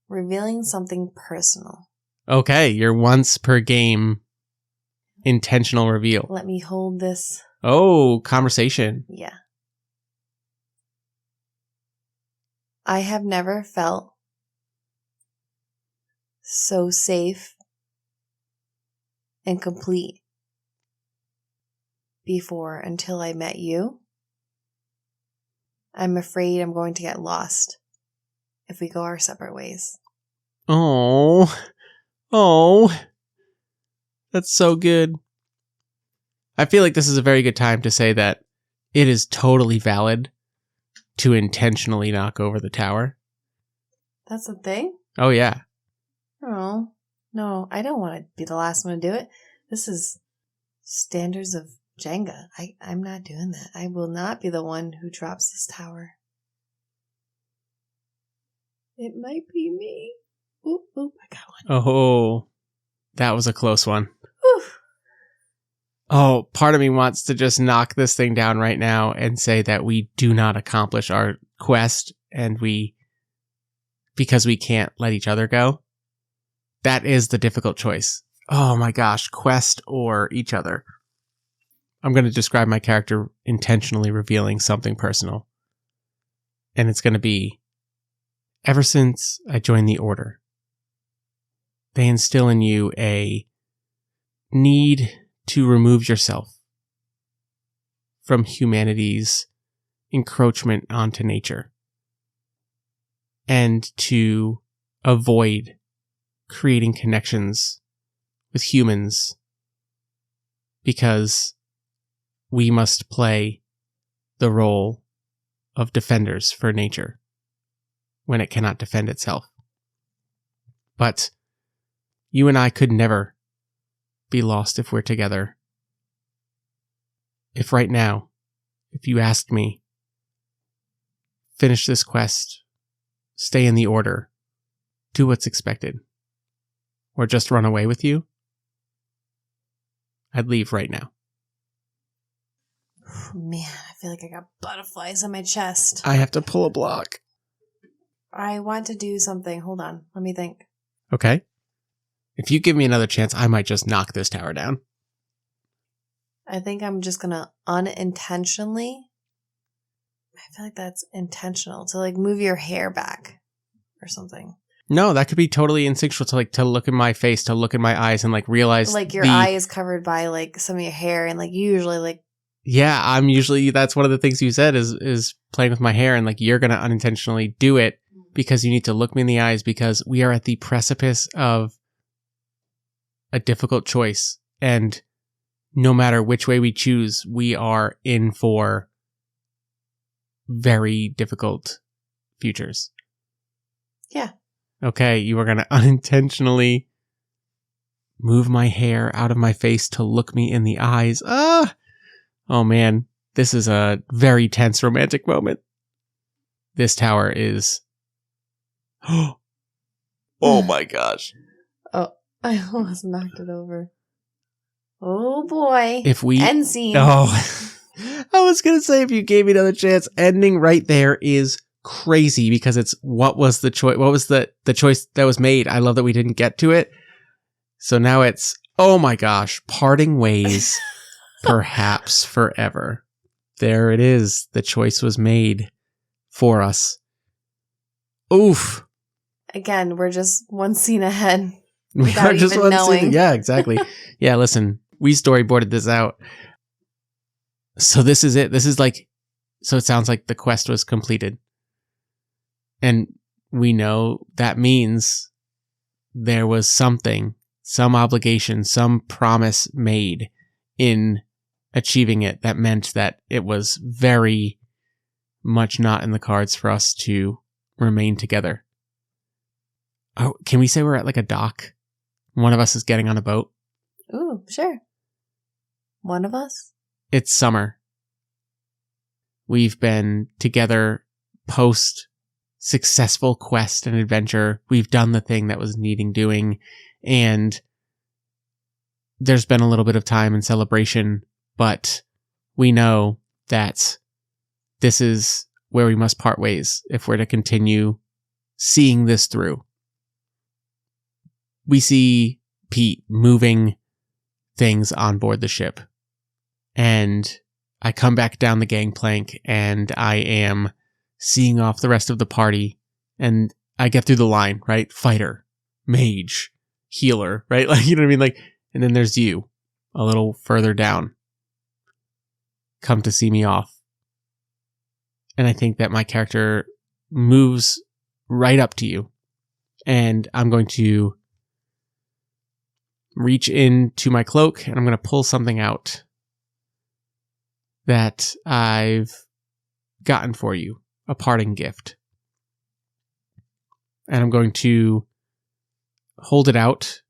Speaker 2: revealing something personal.
Speaker 1: Okay, your once per game intentional reveal.
Speaker 2: Let me hold this.
Speaker 1: Oh, conversation.
Speaker 2: Yeah. I have never felt so safe and complete before until I met you. I'm afraid I'm going to get lost if we go our separate ways.
Speaker 1: Oh, that's so good. I feel like this is a very good time to say that it is totally valid to intentionally knock over the tower.
Speaker 2: That's a thing?
Speaker 1: Oh, yeah.
Speaker 2: Oh, no, I don't want to be the last one to do it. This is standards of Jenga. I'm not doing that. I will not be the one who drops this tower. It might be me. Oop, I got one.
Speaker 1: Oh, that was a close one.
Speaker 2: Whew.
Speaker 1: Oh, part of me wants to just knock this thing down right now and say that we do not accomplish our quest because we can't let each other go. That is the difficult choice. Oh my gosh, quest or each other. I'm going to describe my character intentionally revealing something personal. And it's going to be, ever since I joined the Order, they instill in you a need to remove yourself from humanity's encroachment onto nature and to avoid creating connections with humans because we must play the role of defenders for nature when it cannot defend itself. But you and I could never be lost if we're together. If right now, if you asked me, finish this quest, stay in the Order, do what's expected, or just run away with you, I'd leave right now.
Speaker 2: Man, I feel like I got butterflies on my chest.
Speaker 1: I have to pull a block.
Speaker 2: I want to do something. Hold on. Let me think.
Speaker 1: Okay. If you give me another chance, I might just knock this tower down.
Speaker 2: I think I'm just going to unintentionally, I feel like that's intentional, to like move your hair back or something.
Speaker 1: No, that could be totally instinctual to look in my face, to look in my eyes and realize
Speaker 2: like your eye is covered by some of your hair and usually
Speaker 1: yeah, that's one of the things you said is playing with my hair and you're going to unintentionally do it because you need to look me in the eyes because we are at the precipice of a difficult choice. And no matter which way we choose, we are in for very difficult futures. Yeah. Okay, you are going to unintentionally move my hair out of my face to look me in the eyes. Oh man, this is a very tense romantic moment. This tower is... Oh my gosh.
Speaker 2: Oh, I almost knocked it over. Oh boy.
Speaker 1: End
Speaker 2: scene.
Speaker 1: Oh, I was going to say if you gave me another chance, ending right there is crazy because it's what was the choice? What was the choice that was made? I love that we didn't get to it. So now it's, oh my gosh, parting ways, perhaps forever. There it is. The choice was made for us. Oof.
Speaker 2: Again, we're just one scene ahead.
Speaker 1: We are just one scene. Yeah, exactly. Yeah, listen, we storyboarded this out. So this is it. This is so it sounds like the quest was completed. And we know that means there was something, some obligation, some promise made in achieving it that meant that it was very much not in the cards for us to remain together. Oh, can we say we're at a dock? One of us is getting on a boat.
Speaker 2: Ooh, sure. One of us?
Speaker 1: It's summer. We've been together post successful quest and adventure. We've done the thing that was needing doing, and there's been a little bit of time and celebration, but we know that this is where we must part ways if we're to continue seeing this through. We see Pete moving things on board the ship, and I come back down the gangplank and I am seeing off the rest of the party And I get through the line, right? Fighter, mage, healer, right? Like, you know what I mean? Like, and then there's you a little further down. Come to see me off. And I think that my character moves right up to you. And I'm going to reach into my cloak and I'm going to pull something out that I've gotten for you. A parting gift. And I'm going to hold it out.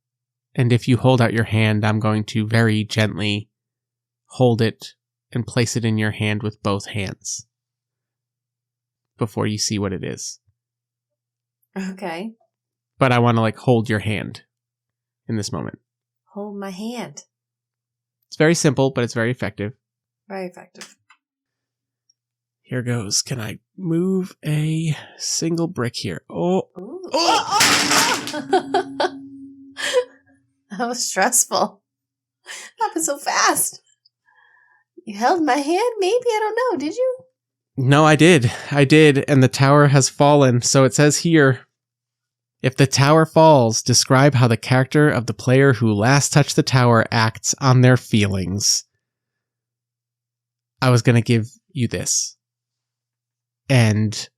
Speaker 1: And if you hold out your hand, I'm going to very gently hold it and place it in your hand with both hands before you see what it is.
Speaker 2: Okay.
Speaker 1: But I want to like hold your hand in this moment.
Speaker 2: Hold my hand.
Speaker 1: It's very simple, but it's very effective.
Speaker 2: Very effective.
Speaker 1: Here goes. Can I move a single brick here? Oh.
Speaker 2: Ooh.
Speaker 1: Oh!
Speaker 2: That was stressful. It happened so fast. You held my hand? Maybe, I don't know. Did you?
Speaker 1: No, I did. And the tower has fallen. So it says here, if the tower falls, describe how the character of the player who last touched the tower acts on their feelings. I was going to give you this. And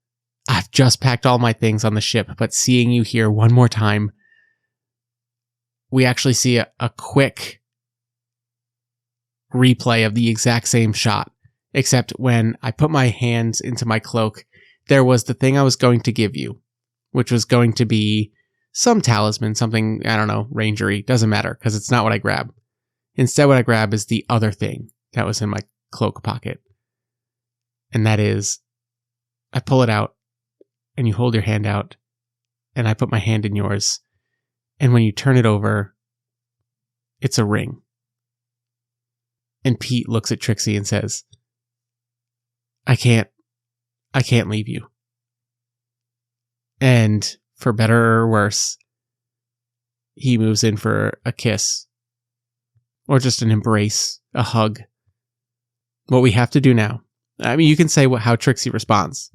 Speaker 1: I've just packed all my things on the ship, but seeing you here one more time, we actually see a quick replay of the exact same shot. Except when I put my hands into my cloak, there was the thing I was going to give you, which was going to be some talisman, something, I don't know, rangery, doesn't matter, because it's not what I grab. Instead, what I grab is the other thing that was in my cloak pocket. And that is, I pull it out, and you hold your hand out, and I put my hand in yours, and when you turn it over, it's a ring. And Pete looks at Trixie and says, I can't leave you. And for better or worse, he moves in for a kiss. Or just an embrace, a hug. What we have to do now. I mean, you can say how Trixie responds.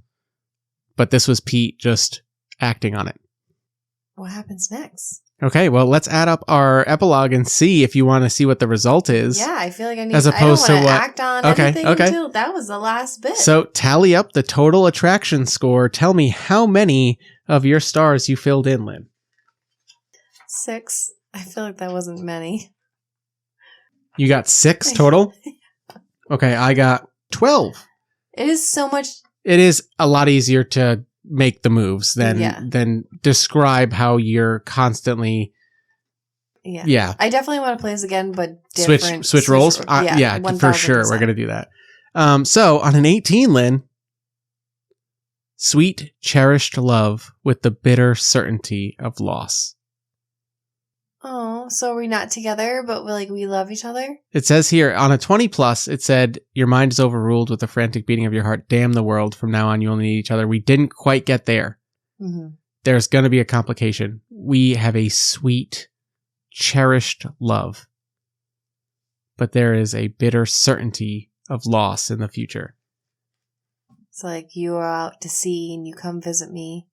Speaker 1: But this was Pete just acting on it.
Speaker 2: What happens next?
Speaker 1: Okay, well, let's add up our epilogue and see if you want to see what the result is.
Speaker 2: Yeah, I feel like I need
Speaker 1: as opposed
Speaker 2: I don't
Speaker 1: to
Speaker 2: want
Speaker 1: what
Speaker 2: act on
Speaker 1: okay,
Speaker 2: anything
Speaker 1: okay.
Speaker 2: until that was the last bit.
Speaker 1: So tally up the total attraction score. Tell me how many of your stars you filled in, Lynn.
Speaker 2: 6. I feel like that wasn't many.
Speaker 1: You got 6 total? Okay, I got 12.
Speaker 2: It is so much.
Speaker 1: It is a lot easier to make the moves than describe how you're constantly. Yeah.
Speaker 2: I definitely want to play this again, but different.
Speaker 1: Switch roles? Yeah, for sure. We're going to do that. So on an 18, Lynn, sweet, cherished love with the bitter certainty of loss.
Speaker 2: Oh, so we're not together, but we love each other?
Speaker 1: It says here, on a 20 plus, it said, your mind is overruled with the frantic beating of your heart. Damn the world. From now on, you only need each other. We didn't quite get there. Mm-hmm. There's going to be a complication. We have a sweet, cherished love. But there is a bitter certainty of loss in the future.
Speaker 2: It's like you are out to sea and you come visit me.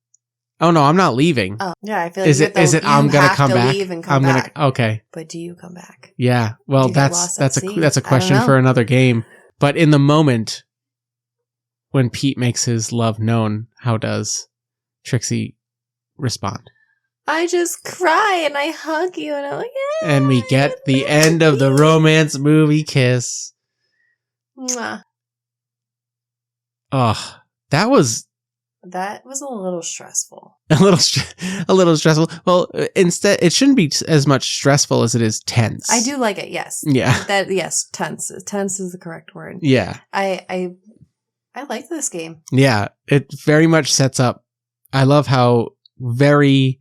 Speaker 1: Oh no, I'm not leaving.
Speaker 2: Oh yeah, I feel like
Speaker 1: is it I'm gonna come back?
Speaker 2: Leave and come back.
Speaker 1: Okay.
Speaker 2: But do you come back?
Speaker 1: Yeah. Well, that's a question for another game. But in the moment when Pete makes his love known, how does Trixie respond?
Speaker 2: I just cry and I hug you and I'm like, yeah.
Speaker 1: And we get the end of the romance movie kiss.
Speaker 2: Mwah.
Speaker 1: Oh, that was
Speaker 2: a little stressful.
Speaker 1: A little stressful. Well, instead, it shouldn't be as much stressful as it is tense.
Speaker 2: I do like it. Yes.
Speaker 1: Yeah.
Speaker 2: Tense. Tense is the correct word.
Speaker 1: Yeah.
Speaker 2: I like this game.
Speaker 1: Yeah, it very much sets up. I love how very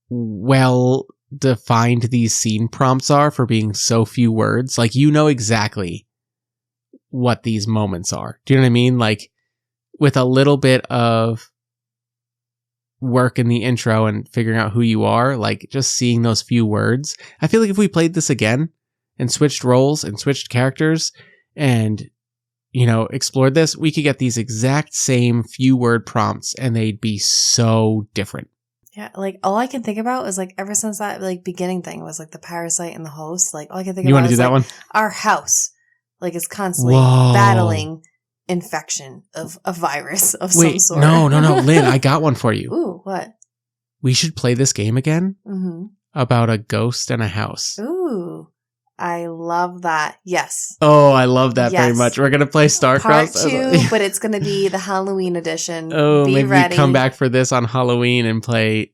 Speaker 1: well defined these scene prompts are for being so few words. Like, you know exactly what these moments are. Do you know what I mean? Like, with a little bit of work in the intro and figuring out who you are, like just seeing those few words. I feel like if we played this again and switched roles and switched characters and explored this, we could get these exact same few word prompts and they'd be so different.
Speaker 2: Yeah, like all I can think about is like ever since that like beginning thing was like the parasite and the host. Like all I can think
Speaker 1: You
Speaker 2: about
Speaker 1: want to
Speaker 2: is
Speaker 1: do that
Speaker 2: like
Speaker 1: one?
Speaker 2: our house, like is constantly
Speaker 1: Whoa.
Speaker 2: battling infection of a virus of some sort.
Speaker 1: No, Lynn, I got one for you.
Speaker 2: Ooh, what?
Speaker 1: We should play this game again about a ghost and a house.
Speaker 2: Ooh, I love that. Yes.
Speaker 1: Oh, I love that very much. We're going to play Starcross.
Speaker 2: Part 2, but it's going to be the Halloween edition.
Speaker 1: Oh,
Speaker 2: Be
Speaker 1: maybe
Speaker 2: ready.
Speaker 1: we come back for this on Halloween and play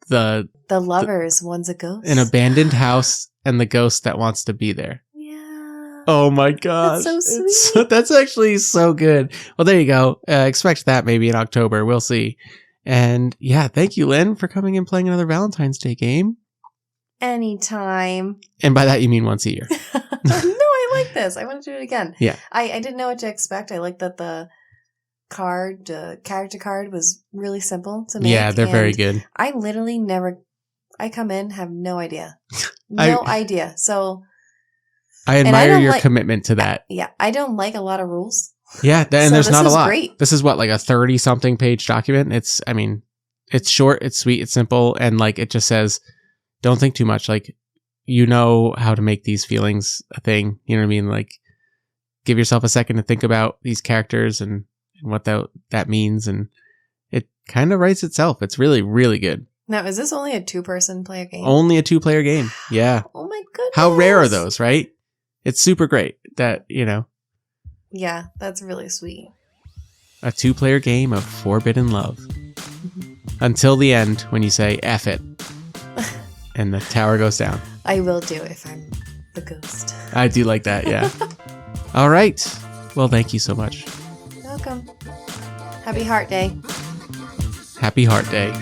Speaker 1: the
Speaker 2: lovers. One's a ghost.
Speaker 1: An abandoned house and the ghost that wants to be there.
Speaker 2: Yeah.
Speaker 1: Oh my gosh.
Speaker 2: That's so sweet.
Speaker 1: That's actually so good. Well, there you go. Expect that maybe in October. We'll see. And yeah, thank you, Lynn, for coming and playing another Valentine's Day game.
Speaker 2: Anytime.
Speaker 1: And by that, you mean once a year.
Speaker 2: No, I like this. I want to do it again.
Speaker 1: Yeah.
Speaker 2: I didn't know what to expect. I like that the character card was really simple to make.
Speaker 1: Yeah, they're very good.
Speaker 2: I literally I come in, have no idea. No idea. So
Speaker 1: I admire your commitment to that.
Speaker 2: Yeah, I don't like a lot of rules.
Speaker 1: Yeah, and there's not a lot.
Speaker 2: Great.
Speaker 1: This is what, like a 30-something page document. It's short, it's sweet, it's simple, and like it just says, don't think too much. Like, how to make these feelings a thing. You know what I mean? Like, give yourself a second to think about these characters and what that means, and it kind of writes itself. It's really, really good.
Speaker 2: Now, is this only a 2-person player game?
Speaker 1: Only a 2-player game. Yeah.
Speaker 2: Oh my goodness.
Speaker 1: How rare are those, right? It's super great that,
Speaker 2: Yeah, that's really sweet.
Speaker 1: A 2-player game of forbidden love. Until the end when you say F it. And the tower goes down.
Speaker 2: I will do if I'm the ghost.
Speaker 1: I do like that, yeah. All right. Well, thank you so much.
Speaker 2: Welcome. Happy Heart Day.
Speaker 1: Happy Heart Day.